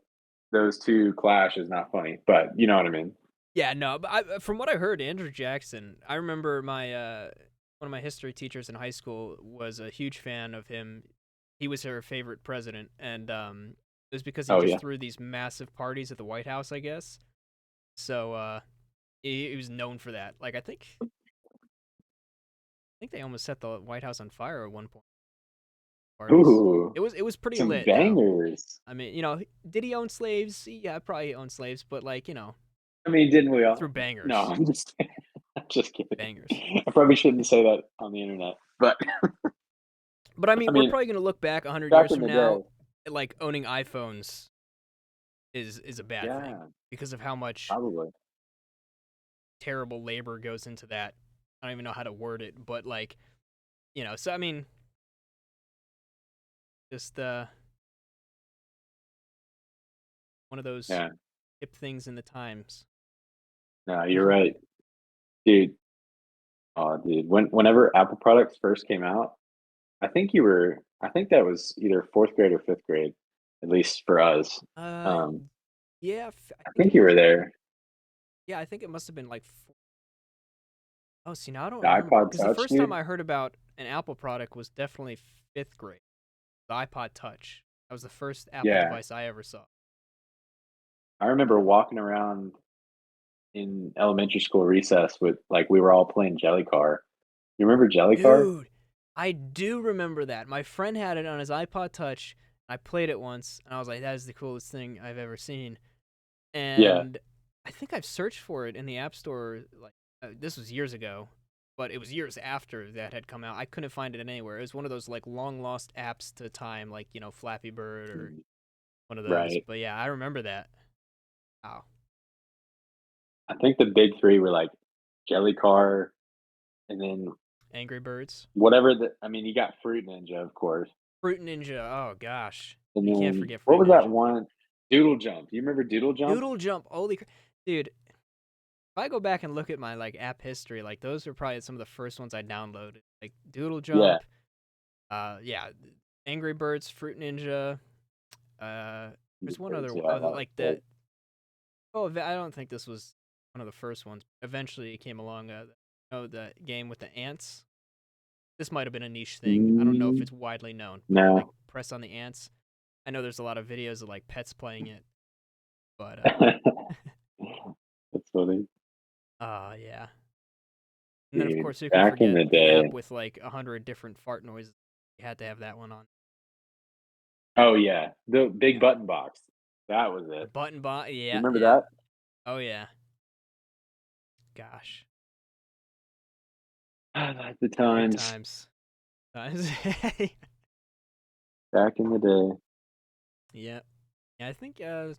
those two clash is not funny, but you know what I mean. Yeah. No, but from what I heard, Andrew Jackson. I remember my one of my history teachers in high school was a huge fan of him. He was her favorite president, and it was because he Oh just yeah. threw these massive parties at the White House, I guess. So he was known for that. Like I think they almost set the White House on fire at one point. Parties. Ooh, It was pretty some lit though. bangers. I mean, did he own slaves? Yeah, probably he owned slaves, but like, I mean, didn't we through all? No, bangers. I'm just I'm just kidding. Bangers. I probably shouldn't say that on the internet, but But I I mean, we're mean, probably gonna look back 100 back years in from the now, day, like owning iPhones is a bad thing yeah, because of how much probably. terrible labor goes into that. I don't even know how to word it, but like, so I mean, just one of those Yeah, hip things in the times. no, you're right, dude. Oh, dude, whenever Apple products first came out, I think that was either fourth grade or fifth grade, at least for us. Uh, Um, yeah, I I think it think you must. were there. Yeah, I think it must have been like. Oh, see, now I don't The remember iPod because the Touch, first time dude. I heard about an Apple product was definitely fifth grade. The iPod Touch. That was the first Apple Yeah, device I ever saw. I remember walking around in elementary school recess with like we were all playing Jelly Car. You remember Jelly Car? Dude, I do remember that. My friend had it on his iPod Touch. I played it once, and I was like, "That is the coolest thing I've ever seen." Yeah. And I think I've searched for it in the App Store. Like this was years ago, but it was years after that had come out. I couldn't find it anywhere. It was one of those like long lost apps to time, like Flappy Bird or one of those. Right. But yeah, I remember that. Wow. I think the big three were like Jelly Car, and then Angry Birds, whatever I mean, you got Fruit Ninja, of course. Fruit Ninja. Oh gosh, And you can't then forget what Fruit was that Ninja. one? Doodle Jump. Do you remember Doodle Jump? Doodle Jump. Holy, dude. If I go back and look at my like app history, like those are probably some of the first ones I downloaded. Like Doodle Yeah. Jump, yeah, Angry Birds, Fruit Ninja. There's one other Yeah, one, that was like great. that. Oh, I don't think this was one of the first ones. Eventually, it came along. The game with the ants. This might have been a niche thing. I don't know if Mm, it's widely known, but like no. press on the ants. I know there's a lot of videos of like pets playing it, but That's funny. yeah. And then of Dude, course you could back in forget the the app day. with like 100 different fart noises. You had to have that one on. Oh yeah. The big Yeah. button box. That was it. Button bomb. Yeah. You remember yeah. that? Oh yeah. Gosh. The Good times times. Times. back in the day. Yeah. Yeah. I think 6th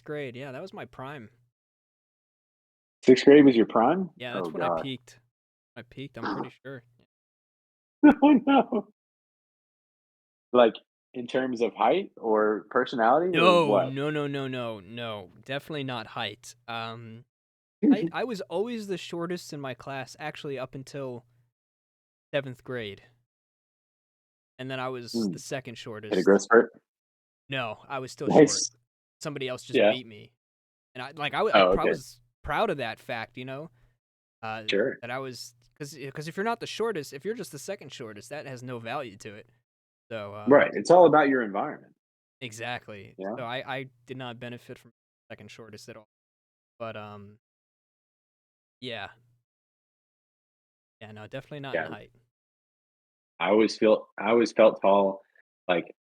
grade. Yeah, that was my prime. 6th grade was your prime? Yeah, that's Oh, when I God. peaked. I'm pretty sure. Oh, no. Like, in terms of height or personality or No, what? no. Definitely not height. I was always the shortest in my class, actually, up until 7th grade. And then I was the second Hit a shortest. growth spurt? No, I was still Nice. short. Somebody else just Yeah. beat me. And I Oh, okay. was proud of that fact, you know? Sure. That I was, because if you're not the shortest, if you're just the second shortest, that has no value to it. So Right. It's all about your environment. exactly. Yeah. So I did not benefit from second shortest at all. But yeah. Yeah, no, definitely not Yeah. in height. I always felt tall. Like,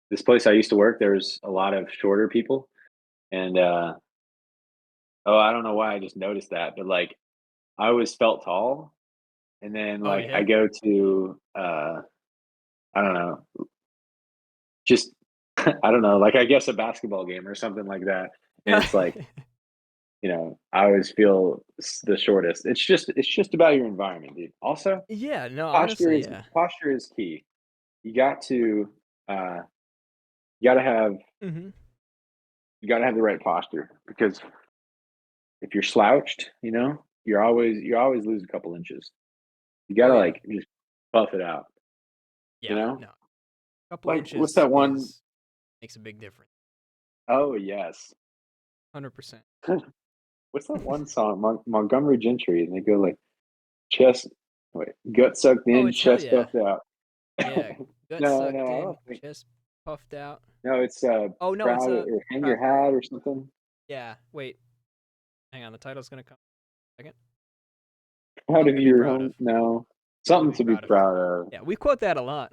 this place I used to work, there was a lot of shorter people. And, I don't know why I just noticed that, but, like, I always felt tall. And then, Oh like, yeah. I go to, I don't know, just, I don't know, like, I guess a basketball game or something like that. And it's like, I always feel the shortest. It's just about your environment, dude. Also, Yeah, no, posture honestly, is yeah. posture is key. You got to, you gotta have Mm-hmm. you gotta have the right posture, because if you're slouched, you always lose a couple inches. You Oh gotta yeah. like just buff it out. You Yeah, know, no. A couple like what's inches that one? makes a big difference. Oh yes, 100%. what's that one song? Montgomery Gentry, and they go like chest, wait, gut sucked Oh, in, it's hell chest yeah. puffed out. Yeah, gut No, sucked I in, don't think. chest puffed out. No, it's Oh no, it's proud a or hang your hat or something. yeah. Wait, hang on. The title's gonna come. Second. Proud Something of to be your proud home? of. No, Something something to be of. proud of. Yeah, we quote that a lot.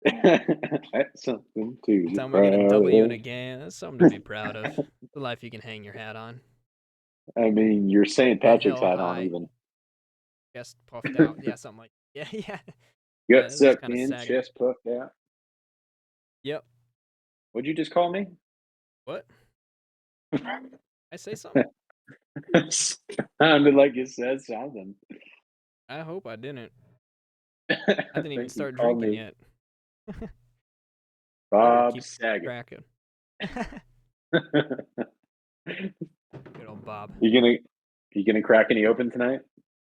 That's something to be Time we get a proud W and a of. game. That's something to be proud of. The life you can hang your hat on. I mean, your St. Head Patrick's held hat on high, even. chest puffed out. Yeah, something like yeah. Yeah, Gut this is sucked kind of in, sagging. chest puffed out. Yep. What'd you just call me? What? I say something? Sounded like you said something. I hope I didn't. I I didn't even think you start called drinking me yet. Bob Keep Saget. cracking. Good old Bob. You gonna crack any open tonight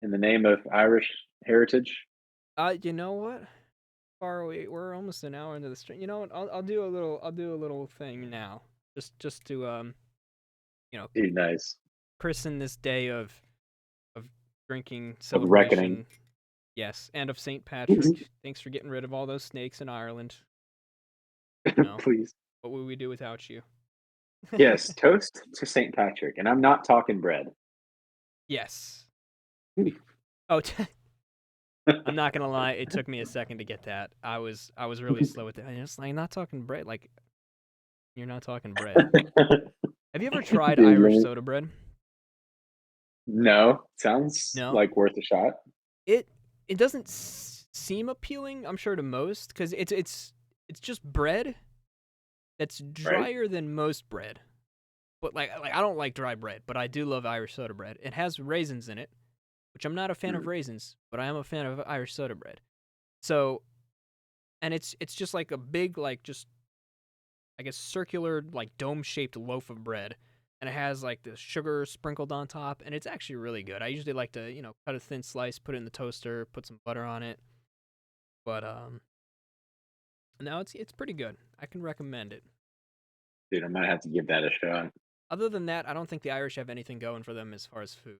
in the name of Irish heritage? You know what? Far away. We're almost an hour into the stream. You know what? I'll do a little thing now. Just to Dude, nice. christen this day of drinking Of reckoning. celebration. Yes, and of St. Patrick. Thanks for getting rid of all those snakes in Ireland. No. Please. What would we do without you? Yes, toast to St. Patrick. And I'm not talking bread. Yes. Oh, I'm not gonna lie. It took me a second to get that. I was really slow with it. I'm just like, not talking bread. Like, you're not talking bread. Have you ever tried Dude, Irish soda bread? No. Sounds No? like worth a shot. It doesn't seem appealing, I'm sure, to most, because it's just bread that's drier than most bread. But like I don't like dry bread, but I do love Irish soda bread. It has raisins in it, which I'm not a fan of raisins, but I am a fan of Irish soda bread. So, and it's just like a big, like, just, I guess, circular, like, dome-shaped loaf of bread. And it has, like, the sugar sprinkled on top, and it's actually really good. I usually like to, cut a thin slice, put it in the toaster, put some butter on it. But, no, it's pretty good. I can recommend it. Dude, I might have to give that a shot. Other than that, I don't think the Irish have anything going for them as far as food.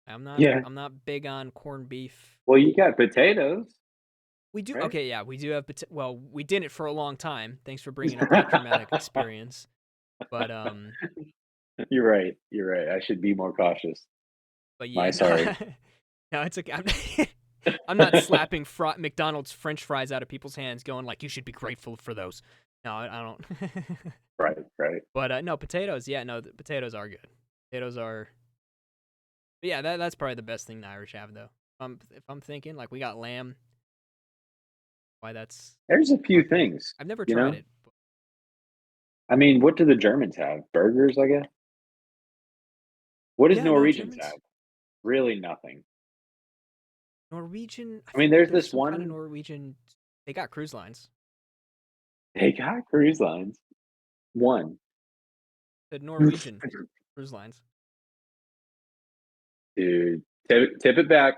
I'm not big on corned beef. Well, you got potatoes. We do. Right? Okay, yeah, we do have. Well, we didn't for a long time. Thanks for bringing up that traumatic experience. But You're right. I should be more cautious. But yeah, sorry. No, it's okay. I'm not slapping McDonald's French fries out of people's hands, going like, "You should be grateful for those." No, I don't. Right, right. But no, potatoes. Yeah, no, the potatoes are good. Potatoes are. But yeah, that's probably the best thing the Irish have, though. If I'm thinking, like, we got lamb. Why that's There's a few up there. things, I've never you tried know? it. I mean, what do the Germans have? Burgers, I guess? What does Yeah, no, Norwegians have? Germans. Really nothing. Norwegian. I I mean, feel like there's there's this some kind of one, Norwegian. They got cruise lines. they got cruise lines. One. The Norwegian cruise lines. Dude, tip it back.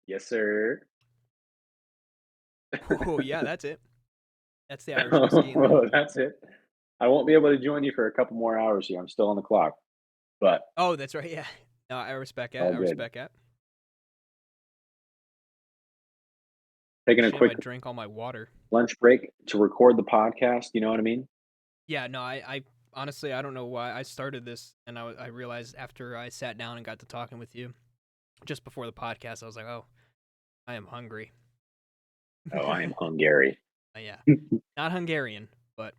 Yes, sir. Oh yeah, that's it. That's the Irish whiskey in there. That's it. I won't be able to join you for a couple more hours here. I'm still on the clock, but Oh, that's right. Yeah. No, I respect that. all I good. respect that. Taking a Shame quick I drank all my water. lunch break to record the podcast. You know what I mean? Yeah, no, I honestly I don't know why I started this, and I realized after I sat down and got to talking with you, just before the podcast, I was like, oh, I am hungry. Oh, I am Hungary. Yeah, not Hungarian, but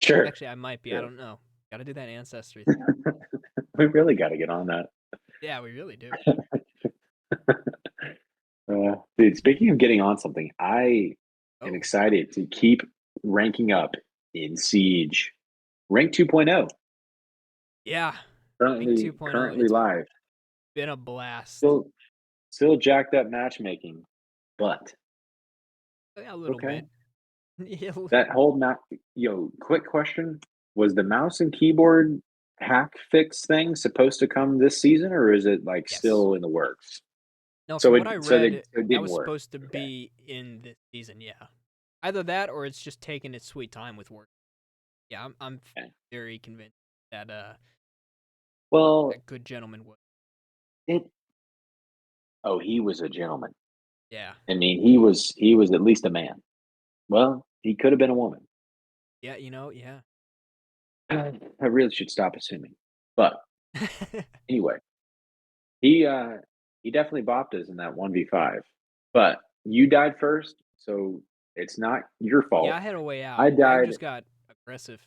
Sure. actually I might be. I Sure. don't know. Got to do that ancestry thing. We really got to get on that. Yeah, we really do. Dude, speaking of getting on something, I am Oh, excited to keep ranking up in Siege. Rank 2.0. yeah. Rank Currently 2.0. It's live. been a blast. Still jacked up matchmaking, but Yeah, a little okay. bit. Yeah, That whole map, quick question. Was the mouse and keyboard hack fix thing supposed to come this season, or is it like yes. still in the works? No, So from it what I so read, it that didn't was work. supposed to Okay. be in this season. Yeah, either that or it's just taking its sweet time with work. Yeah, I'm Okay. very convinced that Well, that good gentleman would. he was a gentleman. Yeah, I mean, he was at least a man. Well, he could have been a woman. yeah, yeah. I really should stop assuming. But anyway, he definitely bopped us in that 1v5. But you died first, so it's not your fault. Yeah, I had a way out. I died just got aggressive.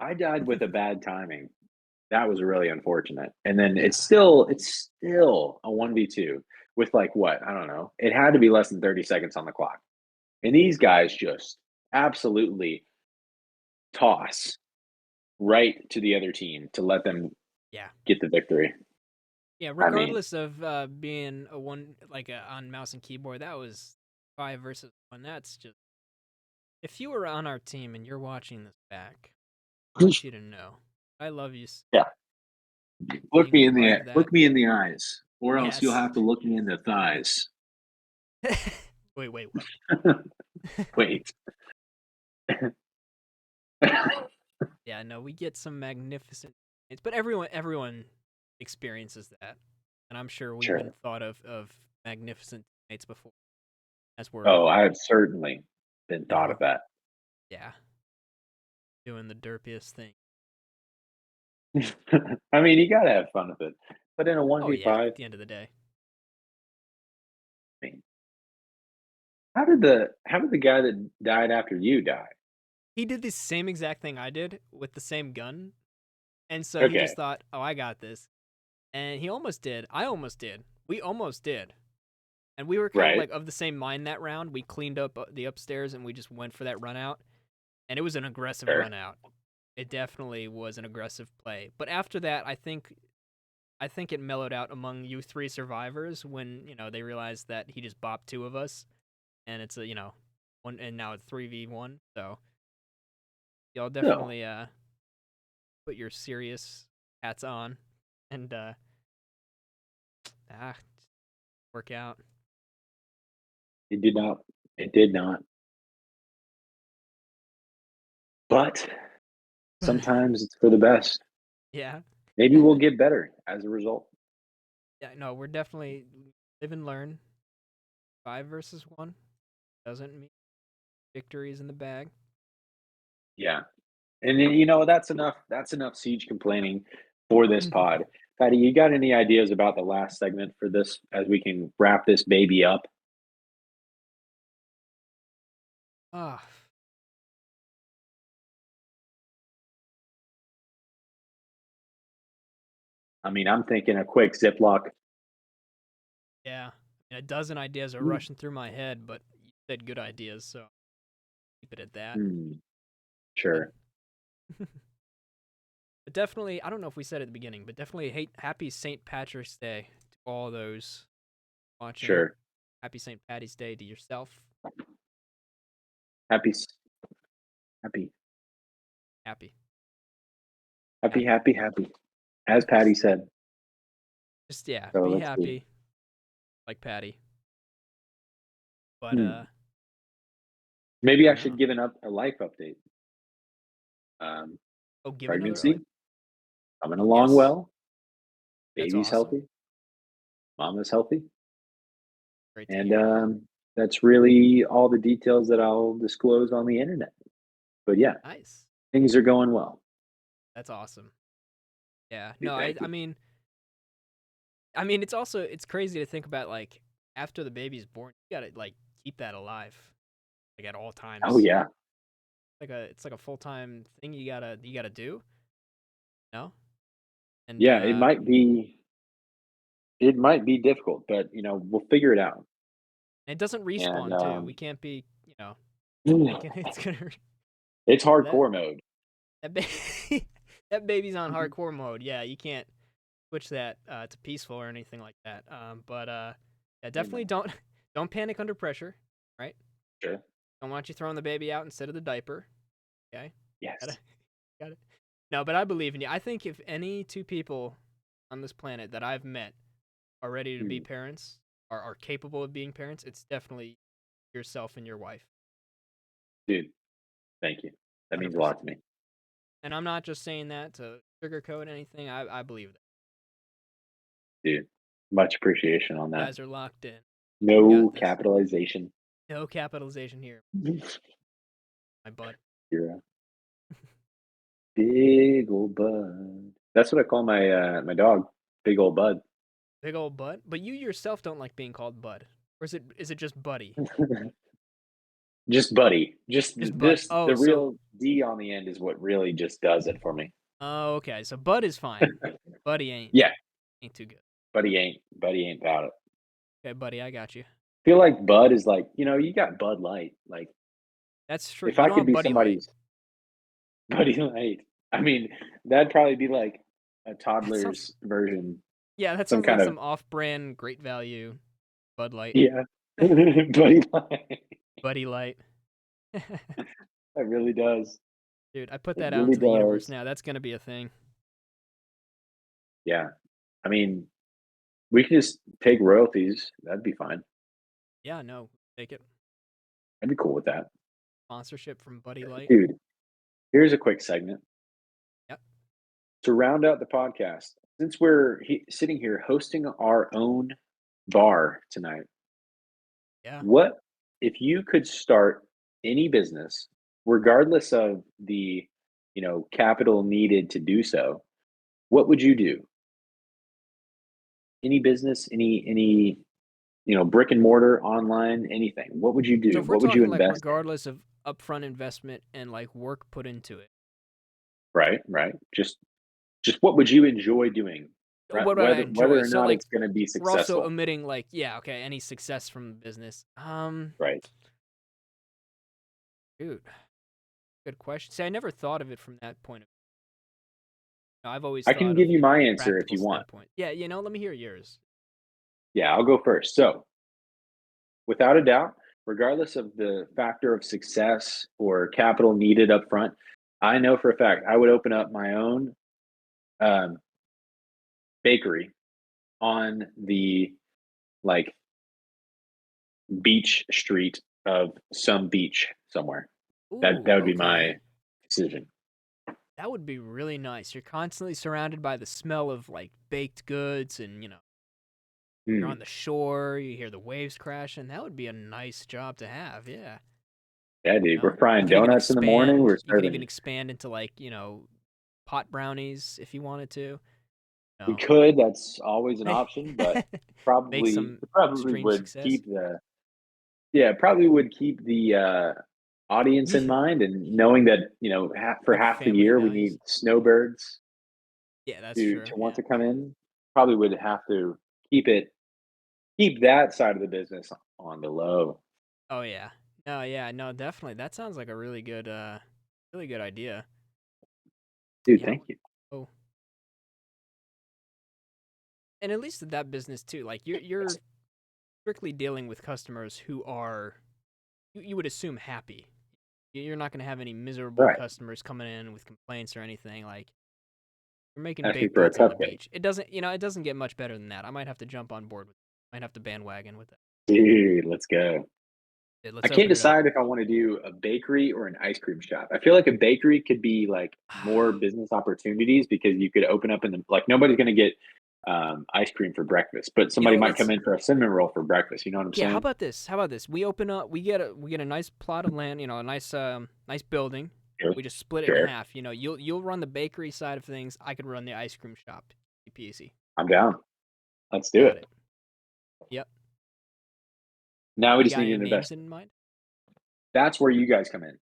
with a bad timing. That was really unfortunate. And then it's still a 1v2 with like what? I don't know. It had to be less than 30 seconds on the clock. And these guys just absolutely toss right to the other team to let them Yeah, get the victory. yeah. I mean, Regardless of being a one on mouse and keyboard, that was 5 versus 1. That's just if you were on our team and you're watching this back, I want you to know I love you. yeah. Look me in the eyes, or else you'll have to look me in the thighs. Wait, what? Wait. Yeah, no, we get some magnificent things, but everyone experiences that, and I'm sure we've Sure. been thought of magnificent mates before. As we're Oh, I have certainly been thought know, of that. yeah, doing the derpiest thing. I mean, you gotta have fun with it. But in a Oh yeah, 1v5, at the end of the day. I mean, how did the guy that died after you die? He did the same exact thing I did with the same gun, and so he Okay. just thought, "Oh, I got this," and he almost did. I almost did. We almost did. And we were kind Right. of like of the same mind that round. We cleaned up the upstairs and we just went for that run out. And it was an aggressive Sure. run out. It definitely was an aggressive play. But after that, I think it mellowed out among you 3 survivors when, they realized that he just bopped 2 of us and it's a, one and now it's 3v1. So y'all definitely put your serious hats on and work out. It did not. It did not. But sometimes it's for the best. Yeah. Maybe we'll get better as a result. Yeah, no, we're definitely live and learn. 5 versus 1 doesn't mean victories in the bag. Yeah. And then, that's enough. That's enough siege complaining for this pod. Patty, you got any ideas about the last segment for this as we can wrap this baby up? Ah, I mean, I'm thinking a quick Ziploc. Yeah. A dozen ideas are rushing through my head, but you said good ideas, so keep it at that. Sure. But definitely, I don't know if we said at the beginning, but definitely happy St. Patrick's Day to all those watching. Sure. Happy St. Patty's Day to yourself. Happy. As Patty said. Just, yeah, So be let's happy. see. Like Patty. But, maybe I don't should know. give a life update. Give Pregnancy. another. Coming along Yes. well. That's Baby's awesome. healthy. Mama's healthy. Great to And hear. that's really all the details that I'll disclose on the internet. But yeah, Nice. things are going well. That's awesome. Yeah. Dude, No, thank you. I mean, it's crazy to think about, like, after the baby's born, you gotta, like, keep that alive, like, at all times. Oh yeah. It's like a full-time thing you gotta do. No? And Yeah, it might be difficult, but we'll figure it out. it doesn't respawn too. We can't be, it's gonna. It's hardcore mode. That baby's on hardcore mode. Yeah, you can't switch that to peaceful or anything like that. But yeah, definitely don't panic under pressure, right? Sure. Don't want you throwing the baby out instead of the diaper. Okay. Yes. Got it. No, but I believe in you. I think if any two people on this planet that I've met are ready to be parents, are capable of being parents, it's definitely yourself and your wife. Dude, thank you. That means a lot to me. And I'm not just saying that to sugarcoat anything. I believe that. Dude, much appreciation on You that. guys are locked in. No capitalization. No capitalization here. My butt. You're a big old bud. That's what I call my dog. Big old bud. Big old butt? But you yourself don't like being called bud. Or is it just buddy? Just buddy. Just bud. the real D on the end is what really just does it for me. Oh, okay. So bud is fine. Buddy ain't. Yeah. Ain't too good. Buddy ain't about it. Okay, buddy, I got you. I feel like Bud is like, you got Bud Light. Like, that's true. If I could be somebody's Buddy Light, I mean, that'd probably be like a toddler's version. Yeah, that sounds like some off-brand, great value Bud Light. Yeah, Buddy Light. Buddy Light. That really does. Dude, I put that out into the universe now. That's gonna be a thing. Yeah, I mean, we can just take royalties. That'd be fine. Yeah, no, take it. I'd be cool with that. Sponsorship from Buddy Light. Dude, here's a quick segment. Yep. To round out the podcast, since we're sitting here hosting our own bar tonight, what if you could start any business, regardless of the capital needed to do so? What would you do? Any business, any brick and mortar, online, anything. What would you do? So if we're what would you talking, invest like, regardless of upfront investment and like work put into it? Right. Just what would you enjoy doing? What would I enjoy? Whether or So, not like, it's going to be we're also successful. omitting, like, any success from the business. Right. Dude, good question. See, I never thought of it from that point of view. I've always. I can give you my answer if you want. Yeah, let me hear yours. Yeah, I'll go first. So, without a doubt, regardless of the factor of success or capital needed up front, I know for a fact I would open up my own bakery on the beach street of some beach somewhere. That would be my decision. That would be really nice. You're constantly surrounded by the smell of like baked goods, and you're on the shore. You hear the waves crashing. That would be a nice job to have. Yeah. Yeah, dude. We're frying donuts in the morning. We're serving. You could even expand into pot brownies if you wanted to. We could. That's always an option, but probably would success. keep the audience in mind, and knowing that for half the year we need snowbirds. Yeah, that's to true. want to come in. Probably would have to keep that side of the business on the low. Oh yeah. No, yeah, no, definitely. That sounds like a really good idea. Dude, Yeah. thank you. Oh. And at least with that business too, like you're strictly dealing with customers who are you would assume happy. You're not going to have any miserable Right. customers coming in with complaints or anything. Like you're making Asking baked for a goods on the cupcake. beach. It doesn't get much better than that. I might have to jump on board with. Might have to bandwagon with it. Dude, let's go. Dude, I let's can't open it up. decide if I want to do a bakery or an ice cream shop. I feel like a bakery could be like more business opportunities because you could open up like nobody's going to get ice cream for breakfast, but somebody might come in for a cinnamon roll for breakfast. You know what I'm Yeah, saying? how about this? We open up. We get a nice plot of land. A nice building. Sure. We just split it in half. You'll run the bakery side of things. I could run the ice cream shop. Easy. I'm down. Let's do it. Yep. Now we You just got need any an names investment. in mind? That's where you guys come in.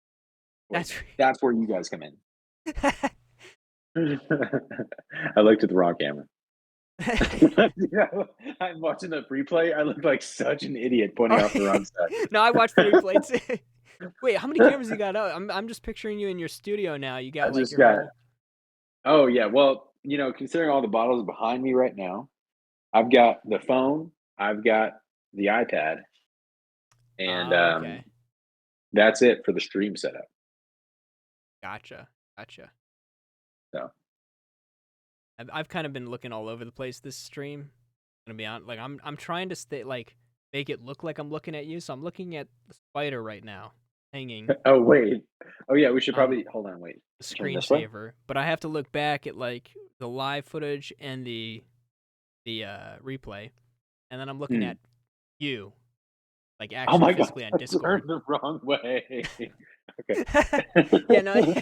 That's where you guys come in. I looked at the wrong camera. Yeah, I'm watching the replay. I look like such an idiot pointing out the wrong side. No, I watched the replay too. Wait, how many cameras you got out? I'm just picturing you in your studio now. You got Oh yeah, well, considering all the bottles behind me right now, I've got the phone, I've got the iPad, and okay. That's it for the stream setup. Gotcha. So I've kind of been looking all over the place this stream. I'm gonna be honest, like I'm trying to stay make it look like I'm looking at you. So I'm looking at the spider right now, hanging. Oh wait. Oh yeah, we should probably hold on. Wait. The screensaver, but I have to look back at like the live footage and the replay, and then I'm looking at you, like actually physically on Discord. The wrong way. Okay. Yeah, no,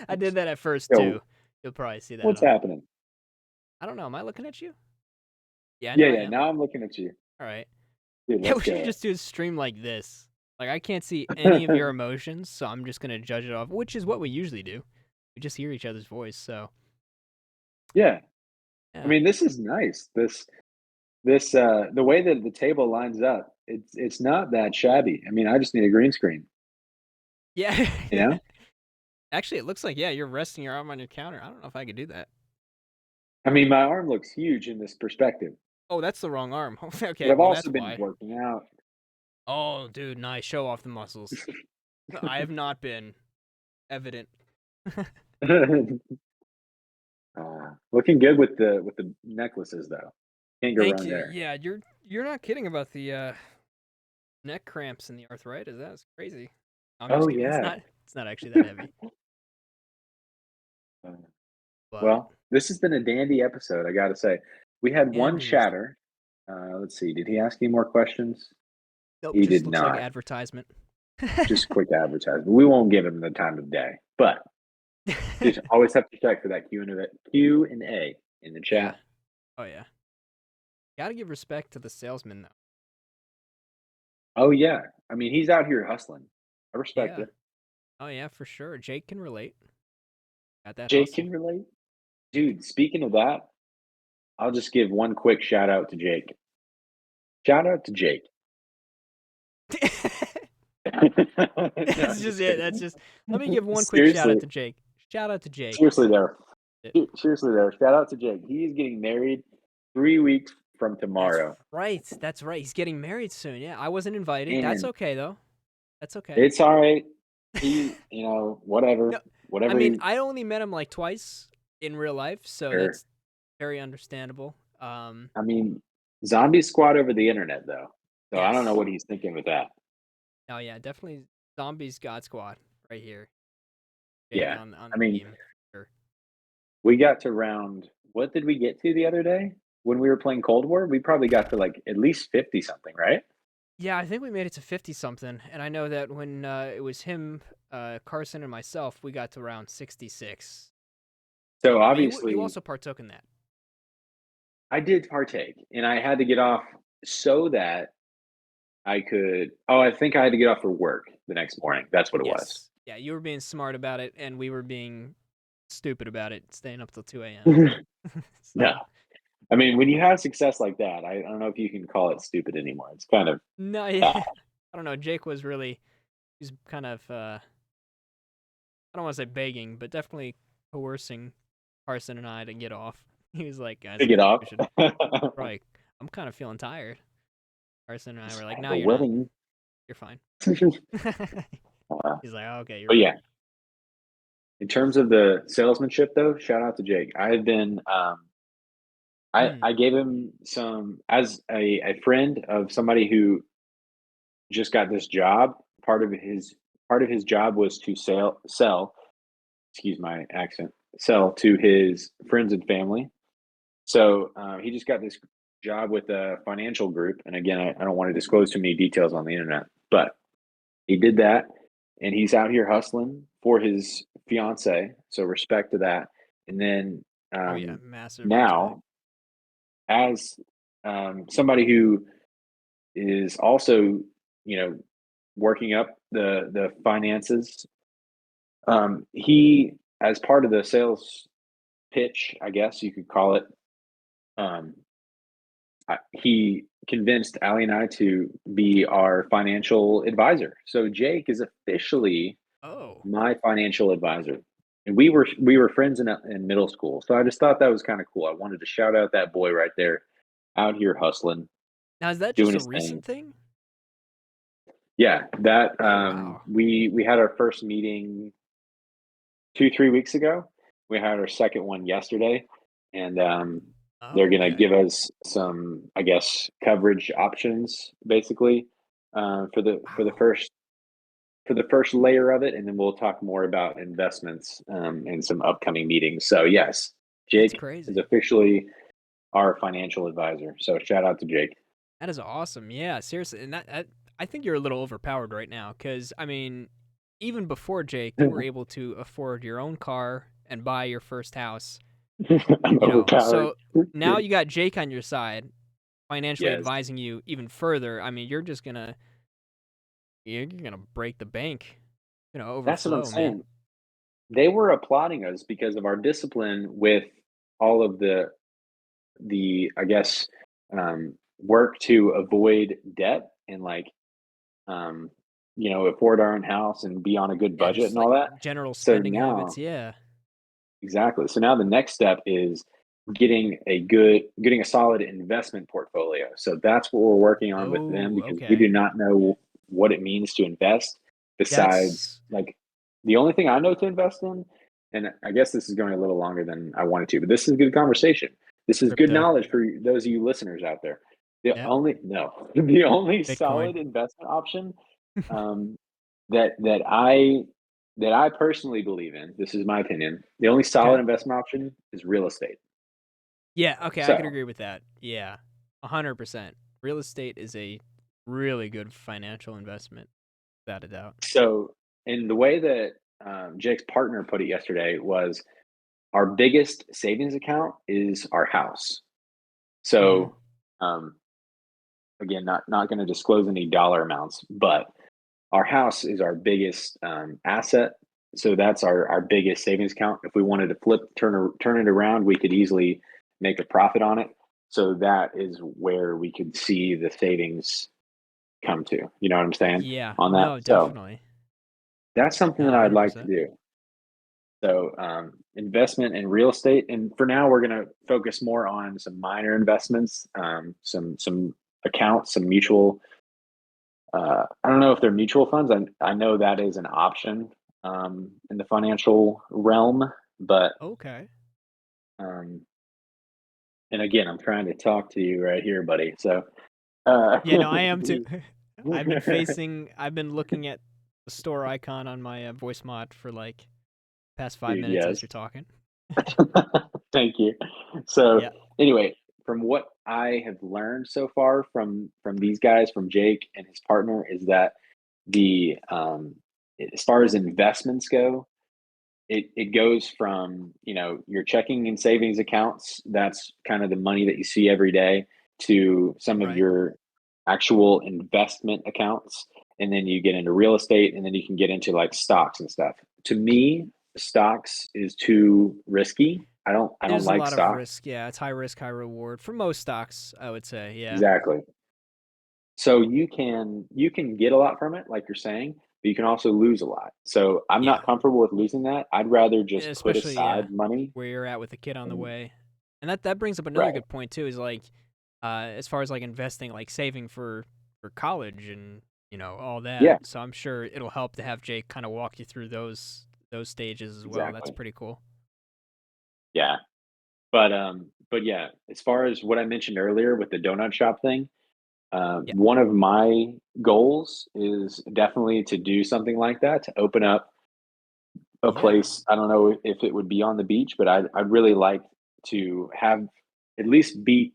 I did that at first too. You'll probably see that. What's happening? I don't know. Am I looking at you? Yeah. Yeah. Now I'm looking at you. All right. Dude, Yeah, we should just do a stream like this. Like I can't see any of your emotions, so I'm just gonna judge it off, which is what we usually do. We just hear each other's voice, so. Yeah. I mean, this is nice. This the way that the table lines up, it's not that shabby. I mean, I just need a green screen. Yeah. Yeah. Actually, it looks like you're resting your arm on your counter. I don't know if I could do that. I mean, my arm looks huge in this perspective. Oh, that's the wrong arm. Okay, but I've also that's been why. working out. Oh, dude, nice. Show off the muscles. I have not been evident. Looking good with the necklaces though. Can't go wrong there. Yeah, you're not kidding about the neck cramps and the arthritis. That's crazy. I'm just kidding. Yeah. It's not actually that heavy. Well, this has been a dandy episode, I gotta say. We had one chatter. Let's see. Did he ask any more questions? Nope, he just did looks not. like advertisement. Just quick advertisement. We won't give him the time of day, but you always have to check for that Q&A in the chat. Oh yeah. Gotta give respect to the salesman though. Oh yeah. I mean, he's out here hustling. I respect it. Oh yeah, for sure. Jake can relate. Got that. Jake can relate. Dude, speaking of that, I'll just give one quick shout out to Jake. Shout out to Jake. That's just it. That's just. Let me give one quick shout out to Jake. Shout out to Jake. Seriously, there. Shout out to Jake. He's getting married 3 weeks from tomorrow. That's right. He's getting married soon. Yeah, I wasn't invited. And that's okay though. That's okay. It's all right. He, whatever. No, whatever. I mean, I only met him like twice in real life, so that's very understandable. I mean, zombie squad over the internet though. So I don't know what he's thinking with that. Oh yeah, definitely Zombies God Squad right here. Yeah, on I mean, team. Sure. We got to round. What did we get to the other day when we were playing Cold War? We probably got to like at least 50 something, right? Yeah, I think we made it to 50 something, and I know that when it was him, Carson, and myself, we got to around 66. So obviously, you also partook in that. I did partake, and I had to get off so that I could. Oh, I think I had to get off for work the next morning. That's what it was. Yeah, you were being smart about it, and we were being stupid about it, staying up till 2 a.m. So, No. I mean, when you have success like that, I don't know if you can call it stupid anymore. It's kind of no, yeah. bad. I don't know. Jake was really, he's kind of, I don't want to say begging, but definitely coercing Carson and I to get off. He was like, guys, To get off. we should probably, I'm kind of feeling tired. Carson and I were like, no, But you're not. willing. You're fine. Uh, He's like, oh, okay, you're but right. yeah, in terms of the salesmanship, though, shout out to Jake. I have been, I gave him some as a friend of somebody who just got this job. Part of his job was to sell. Excuse my accent. Sell to his friends and family. So he just got this job with a financial group. And again, I don't want to disclose too many details on the internet, but he did that, and he's out here hustling for his fiance. So respect to that. And then Oh yeah, massive now, as somebody who is also, working up the finances, he, as part of the sales pitch, I guess you could call it, um, he convinced Allie and I to be our financial advisor. So Jake is officially Oh, my financial advisor, and we were friends in middle school. So I just thought that was kind of cool. I wanted to shout out that boy right there, out here hustling, now is that doing just a his recent thing. thing? Yeah, that Oh wow. we had our first meeting 2-3 weeks ago. We had our second one yesterday, and they're Oh, gonna okay. give us some, I guess, coverage options basically for the Wow. first layer of it, and then we'll talk more about investments in some upcoming meetings. So yes, That's Jake is crazy. officially our financial advisor. So shout out to Jake. That is awesome. Yeah, seriously, and I think you're a little overpowered right now, because I mean, even before Jake, you were able to afford your own car and buy your first house. I'm overpowered. So now you got Jake on your side, financially Yes, advising you even further. I mean, you're gonna break the bank. You're gonna that's what I'm overflow, man. saying. They were applauding us because of our discipline with all of the I guess work to avoid debt and like um, afford our own house and be on a good Yeah, budget just and like all that. general So spending habits. now, Yeah. exactly. So now the next step is getting a solid investment portfolio. So that's what we're working on with them Oh, because we okay. do not know what it means to invest besides That's like the only thing I know to invest in, and I guess this is going a little longer than I wanted to, but this is a good conversation. This is good crypto. knowledge for those of you listeners out there. Yep. The only Bitcoin. solid investment option um, that I personally believe in. This is my opinion. The only solid Okay. investment option is real estate. Yeah, okay, I could So, agree with that. Yeah. 100%. Real estate is a really good financial investment, without a doubt. so, and the way that Jake's partner put it yesterday was our biggest savings account is our house. Mhm. So, um, again, not going to disclose any dollar amounts, but our house is our biggest asset. So that's our biggest savings account. If we wanted to turn it around, we could easily make a profit on it. So that is where we could see the savings come to. You know what I'm saying Yeah, on that? no, So definitely. that's something No, that I'd like to 100%. do. So investment in real estate, and for now we're going to focus more on some minor investments, some accounts, some mutual. I don't know if they're mutual funds. I know that is an option in the financial realm, but Okay. um, and again, I'm trying to talk to you right here, buddy. So Yeah, no, I am too. I've been looking at the store icon on my voice mod for like past 5 dude, minutes as yes. you're talking. Thank you. So Yeah. anyway, from what I have learned so far from these guys, from Jake and his partner, is that the as far as investments go, it goes from your checking and savings accounts. That's kind of the money that you see every day to some of Right. your actual investment accounts, and then you get into real estate, and then you can get into like stocks and stuff. To me, stocks is too risky. I don't There's a like lot of stocks. risk. Yeah, it's high risk, high reward for most stocks, I would say. Yeah. Exactly. So you can get a lot from it, like you're saying, but you can also lose a lot. So I'm Yeah. not comfortable with losing that. I'd rather just put Especially aside money. where you're at with the kid on the And, way. And that brings up another right. good point too, is like as far as like investing, like saving for college and all Yeah, that. So I'm sure it'll help to have Jake kind of walk you through those stages as well. That's exactly. pretty cool. Yeah. But yeah, as far as what I mentioned earlier with the donut shop thing, Yeah. one of my goals is definitely to do something like that, to open up a Yeah. place. I don't know if it would be on the beach, but I'd really like to have at least be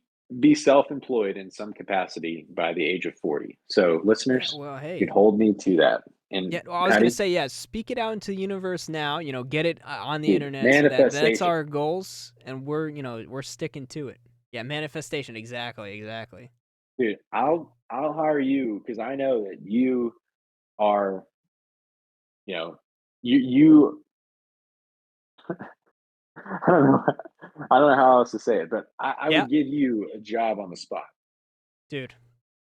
self-employed in some capacity by the age of 40. So Yeah. listeners, Well, you hey. can hold me to that. And Yeah, well, I was gonna Patty, say, yeah, speak it out into the universe now. Get it on the dude, internet so that's manifestation. our goals, and we're sticking to it. Yeah, manifestation. Exactly, exactly. Dude, I'll hire you because I know that you are, you know, you I don't know I don't know how else to say it, but I Yeah, would give you a job on the spot. dude.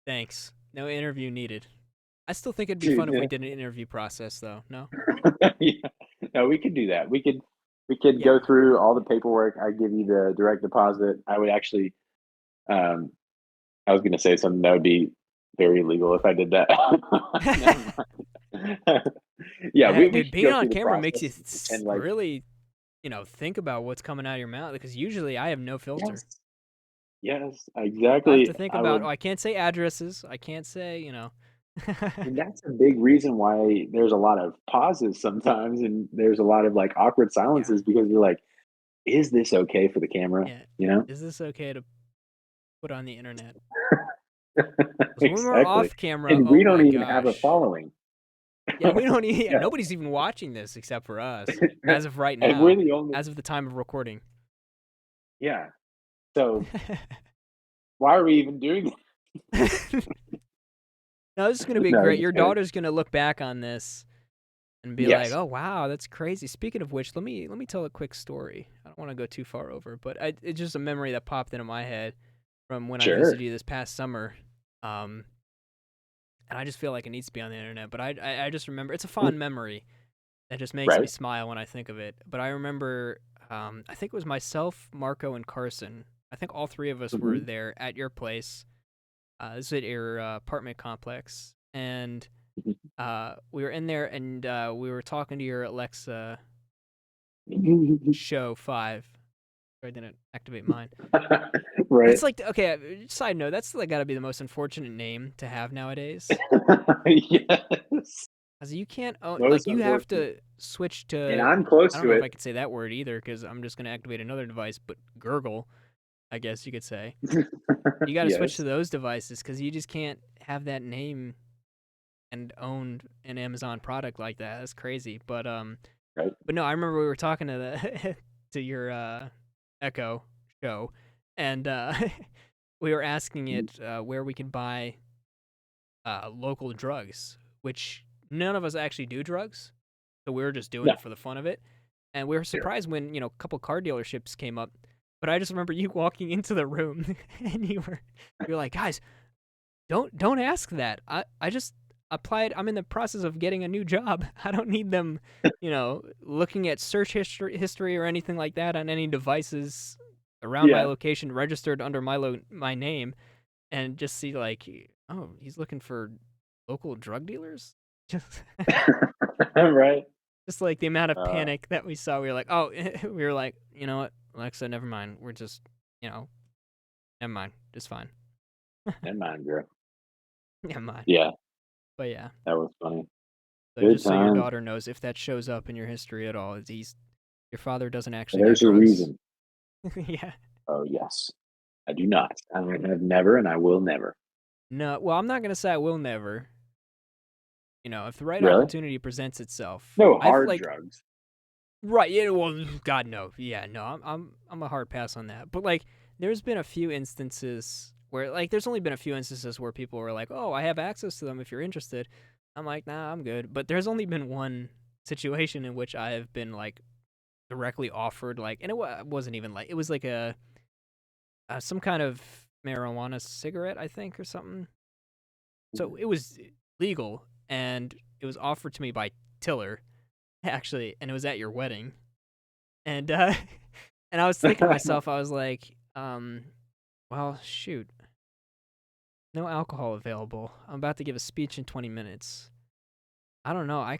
Thanks. No interview needed. I still think it'd be Dude, fun if we did an interview process, though. No. yeah. No, we could do that. We could Yeah. go through all the paperwork. I'd give you the direct deposit. I would actually um I was gonna say something that would be very illegal if I did that. Never mind. Yeah, we Dude, could being go on through the camera makes you process and pretend like really, think about what's coming out of your mouth because usually I have no filter. yes, yes, I have exactly. to think I about. would Oh, I can't say addresses. I can't say. and that's a big reason why there's a lot of pauses sometimes and there's a lot of like awkward Yeah. silences because you're like, is this okay for the camera? Yeah. You know? Is this okay to put on the internet? 'Cause when we're Exactly. off camera, And oh we don't my even have a gosh. following. Yeah, we don't. Yeah, Yeah. nobody's even watching this except for us, as of right And we're now, the only as of the time of recording. yeah. So why are we even doing No, this is gonna be no, great. just Your kidding. daughter's gonna look back on this and be like, Yes. "Oh wow, that's crazy." Speaking of which, let me tell a quick story. I don't want to go too far over, but it's just a memory that popped into my head from when I Sure. visited you this past summer. Um, and I just feel like it needs to be on the internet. But I just remember it's a fond memory that just makes me Right. smile when I think of it. But I remember, I think it was myself, Marco, and Carson. I think all three of us were Hmm. there at your place. This is at your apartment complex, and we were in there, and we were talking to your Alexa Show 5. I didn't activate mine. Right. That's like okay. Side note, that's like got to be the most unfortunate name to have nowadays. Yes. Cause you can't own, Most like you have unfortunate. to switch And to. I'm close I don't to know if it. I could say that word either, because I'm just gonna activate another device. But gurgle, I guess you could say. You got to switch to Yes. those devices because you just can't have that name and own an Amazon product like that. That's crazy. Right. But no, I remember we were talking to the to your Echo Show, and we were asking it where we could buy local drugs, which none of us actually do drugs, so we were just doing No. it for the fun of it. And we were Sure. surprised when a couple car dealerships came up. But I just remember you walking into the room and you're like, guys, don't ask that. I just applied. I'm in the process of getting a new job. I don't need them, looking at search history or anything like that on any devices around my Yeah. location registered under my name, and just see like, oh, he's looking for local drug dealers. Just Right. just like the amount of Uh, panic that we saw, we were like, oh, we were like, you know what, Alexa, never mind. We're just, never mind. Just fine. never mind, girl. Never mind. Yeah, But yeah. that was funny. So Good just so your times. daughter knows, if that shows up in your history at all, your father doesn't actually There's do a drugs. reason. Yeah. Oh yes, I do not. I have never, and I will never. No, well, I'm not gonna say I will never. If the right Really? opportunity presents itself, No I've hard like drugs. right. Yeah. Well, God no. Yeah. No. I'm a hard pass on that. But like, there's been a few instances where there's only been a few instances where people were like, "Oh, I have access to them if you're interested." I'm like, "Nah, I'm good." But there's only been one situation in which I have been like directly offered and it wasn't even it was like a some kind of marijuana cigarette, I think, or something. So it was legal, and it was offered to me by Tiller, actually, and it was at your wedding. And and I was thinking to myself, I was like, well, shoot, no alcohol available. I'm about to give a speech in 20 minutes. I don't know. I'm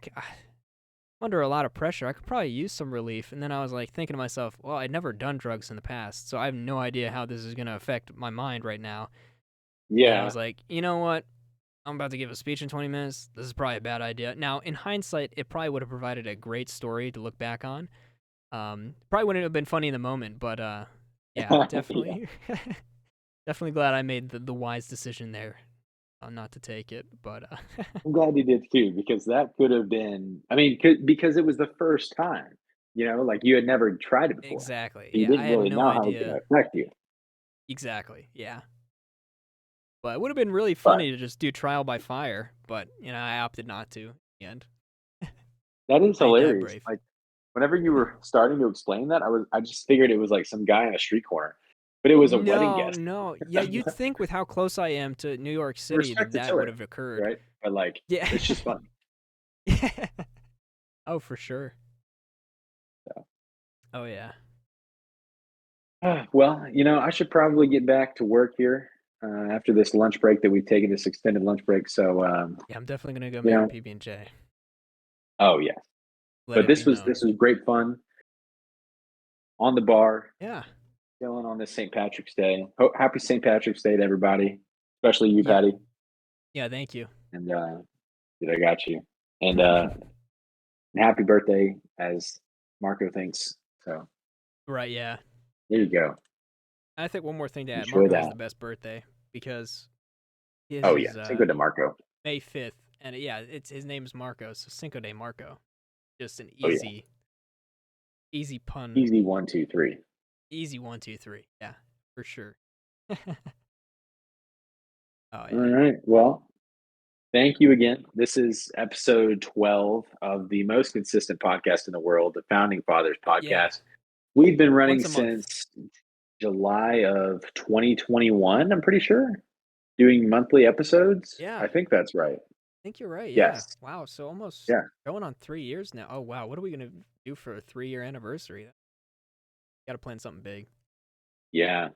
under a lot of pressure. I could probably use some relief. And then I was like thinking to myself, well, I'd never done drugs in the past, so I have no idea how this is going to affect my mind right now. And I Yeah. was like, you know what? I'm about to give a speech in 20 minutes. This is probably a bad idea. Now, in hindsight, it probably would have provided a great story to look back on. Probably wouldn't have been funny in the moment, but yeah, definitely, definitely glad I made the wise decision there, not to take it. But I'm glad you did too, because that could have been. I mean, because it was the first time. Like you had never tried it before. exactly, So you yeah, I didn't had really no know how it was going idea. to affect you. Exactly, yeah. But it would have been really But funny to just do trial by fire, but I opted not to in the end. that is I ain't that hilarious. brave. Like whenever you were starting to explain that, I just figured it was like some guy on a street corner, but it was a wedding No, guest. no. Yeah, you'd think with how close I am to New York City Respect the that would Tiller, have occurred. right? But like, Yeah. it's just funny. Yeah. Oh, for sure. So. Oh, yeah. Well, I should probably get back to work here after this lunch break that we've taken, this extended lunch break. So, Yeah, I'm definitely gonna go you make a know, PB&J. oh yes, Let but it be known. this was great fun on the bar, Yeah. chilling on this St. Patrick's Day. Happy St. Patrick's Day to everybody, especially you, Yeah. Patty. Yeah, thank you. And dude, I got you. And happy birthday, as Marco thinks. So Right, yeah. there you go. I think one more thing to add. Enjoy Marco has that. the best birthday because his Oh yeah, is say good to Marco. May 5th, and yeah, his name's Marco, so Cinco de Marco. Just an Oh yeah, easy pun. easy 1, 2, 3. Easy 1, 2, 3. Yeah, for sure. Oh All yeah. right. Well, thank you again. This is episode 12 of the most consistent podcast in the world, the Founding Fathers podcast. Yeah. We've been running Once a month. since July of 2021, I'm pretty sure, doing monthly episodes. Yeah. I think that's right. I think you're right. Yeah. Yes. Wow. So almost Yeah. going on 3 years now. Oh wow. What are we gonna do for a 3-year anniversary? Got to plan something big. Yeah.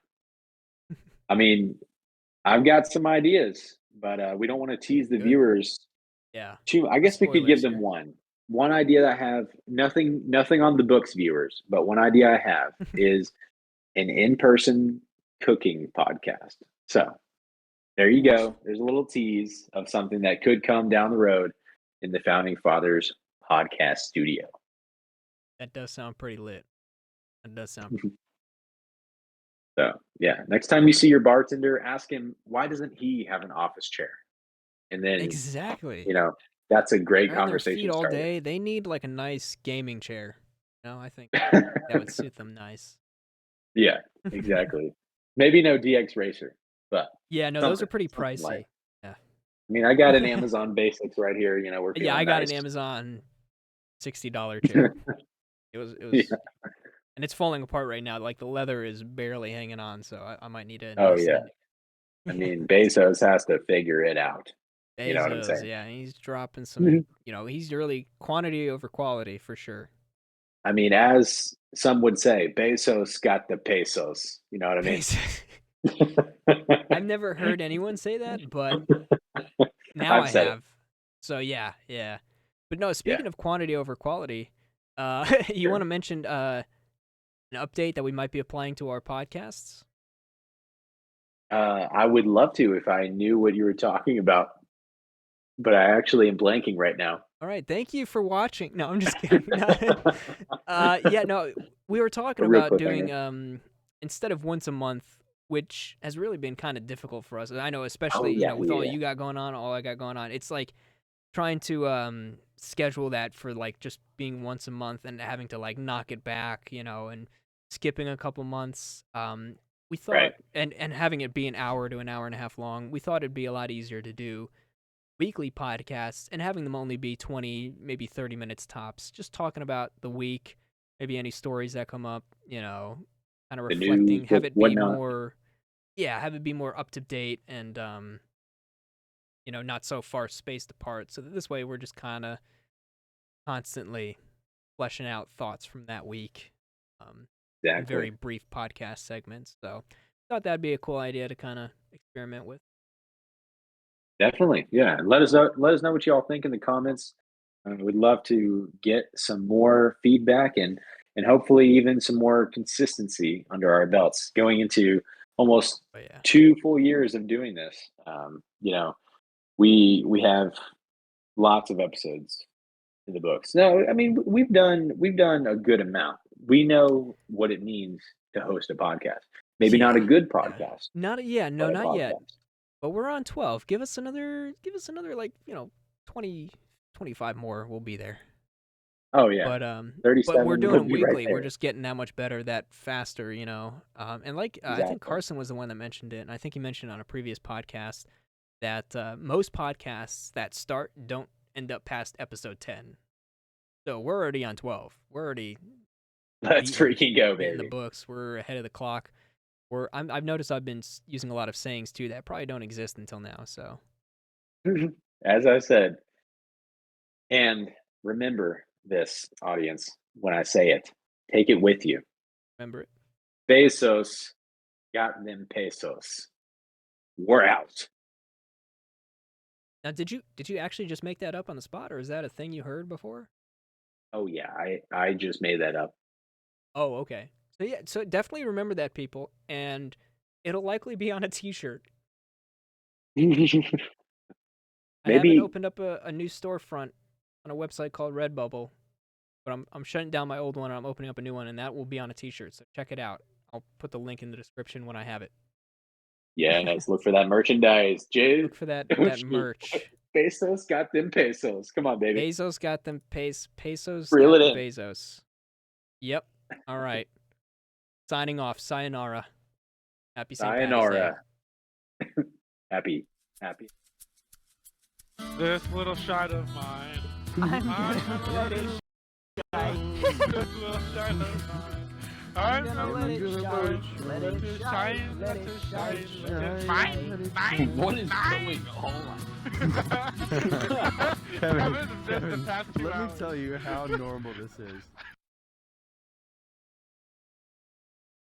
I mean, I've got some ideas, but we don't want to tease the Good. viewers Yeah. too. I guess we could give them one idea that I have. Nothing on the books, viewers, but one idea I have is an in-person cooking podcast. So there you go. There's a little tease of something that could come down the road in the Founding Fathers podcast studio. That does sound pretty lit. That does sound. So yeah, next time you see your bartender, ask him, why doesn't he have an office chair? And then Exactly. that's a great They're on their conversation feet all starter. day. They need like a nice gaming chair. I think that would suit them nice. Yeah, exactly. Maybe no DX Racer, but yeah, no, those are something- pretty something pricey. like- Yeah. I mean, I got an Amazon Basics right here. We're feeling Yeah, I got nice. an Amazon $60 chair. It was, Yeah. and it's falling apart right now. Like the leather is barely hanging on, so I might need to. Oh yeah. I mean, Bezos has to figure it out. Bezos, You know what I'm saying? yeah, he's dropping some. He's really quantity over quality for sure. I mean, as some would say, Bezos got the pesos. You know what I mean? I've never heard anyone say that, but now I said have. So yeah. But no, speaking of quantity over quality, you want to mention an update that we might be applying to our podcasts? I would love to if I knew what you were talking about, but I actually am blanking right now. All right, thank you for watching. No, I'm just kidding. We were talking about doing instead of once a month, which has really been kind of difficult for us. I know, especially with all you got going on, all I got going on. It's like trying to schedule that for like just being once a month and having to like knock it back, and skipping a couple months. We thought and having it be an hour to an hour and a half long. We thought it'd be a lot easier to do weekly podcasts and having them only be 20, maybe 30 minutes tops, just talking about the week, maybe any stories that come up, kind of The reflecting, news, have it be whatnot. more, have it be more up to date and, not so far spaced apart. So that this way we're just kind of constantly fleshing out thoughts from that week. In Exactly. very brief podcast segments. So thought that'd be a cool idea to kind of experiment with. Definitely, yeah. Let us know what you all think in the comments. We'd love to get some more feedback and hopefully even some more consistency under our belts going into almost 2 full years of doing this. We have lots of episodes in the books. No, I mean we've done a good amount. We know what it means to host a podcast. Maybe not a good podcast. Not yet. But we're on 12. Give us another 20, 25 more. We'll be there. Oh yeah. But 37 but we're doing would them be right weekly. there. We're just getting that much better, that faster, And like I Exactly. think Carson was the one that mentioned it, and I think he mentioned on a previous podcast that most podcasts that start don't end up past episode 10. So we're already on 12. We're already Let's freaking go, in the baby. books. We're ahead of the clock. I've noticed I've been using a lot of sayings too that probably don't exist until now. So, As I said, and remember this, audience, when I say it, take it with you. remember it. Bezos got them pesos. We're out. Now, did you actually just make that up on the spot, or is that a thing you heard before? Oh yeah, I just made that up. Oh, okay. So yeah, so definitely remember that, people, and it'll likely be on a T-shirt. I haven't opened up a new storefront on a website called Redbubble, but I'm shutting down my old one and I'm opening up a new one, and that will be on a T-shirt. So check it out. I'll put the link in the description when I have it. Yeah, let's look for that merchandise, Jay. Look for that merch. Bezos got them pesos. Come on, baby. Bezos got them pesos. Reel got it the in. Bezos. Yep. All right. Signing off. Sayonara. Happy St. Patty's Day. Sayonara. Happy. This little shine of mine. I'm gonna let it shine. This little shine of mine. I'm gonna let it shine. Let it shine. Let it shine. Mine. What is going on? Kevin, the past 2 Let me hours. tell you how normal this is.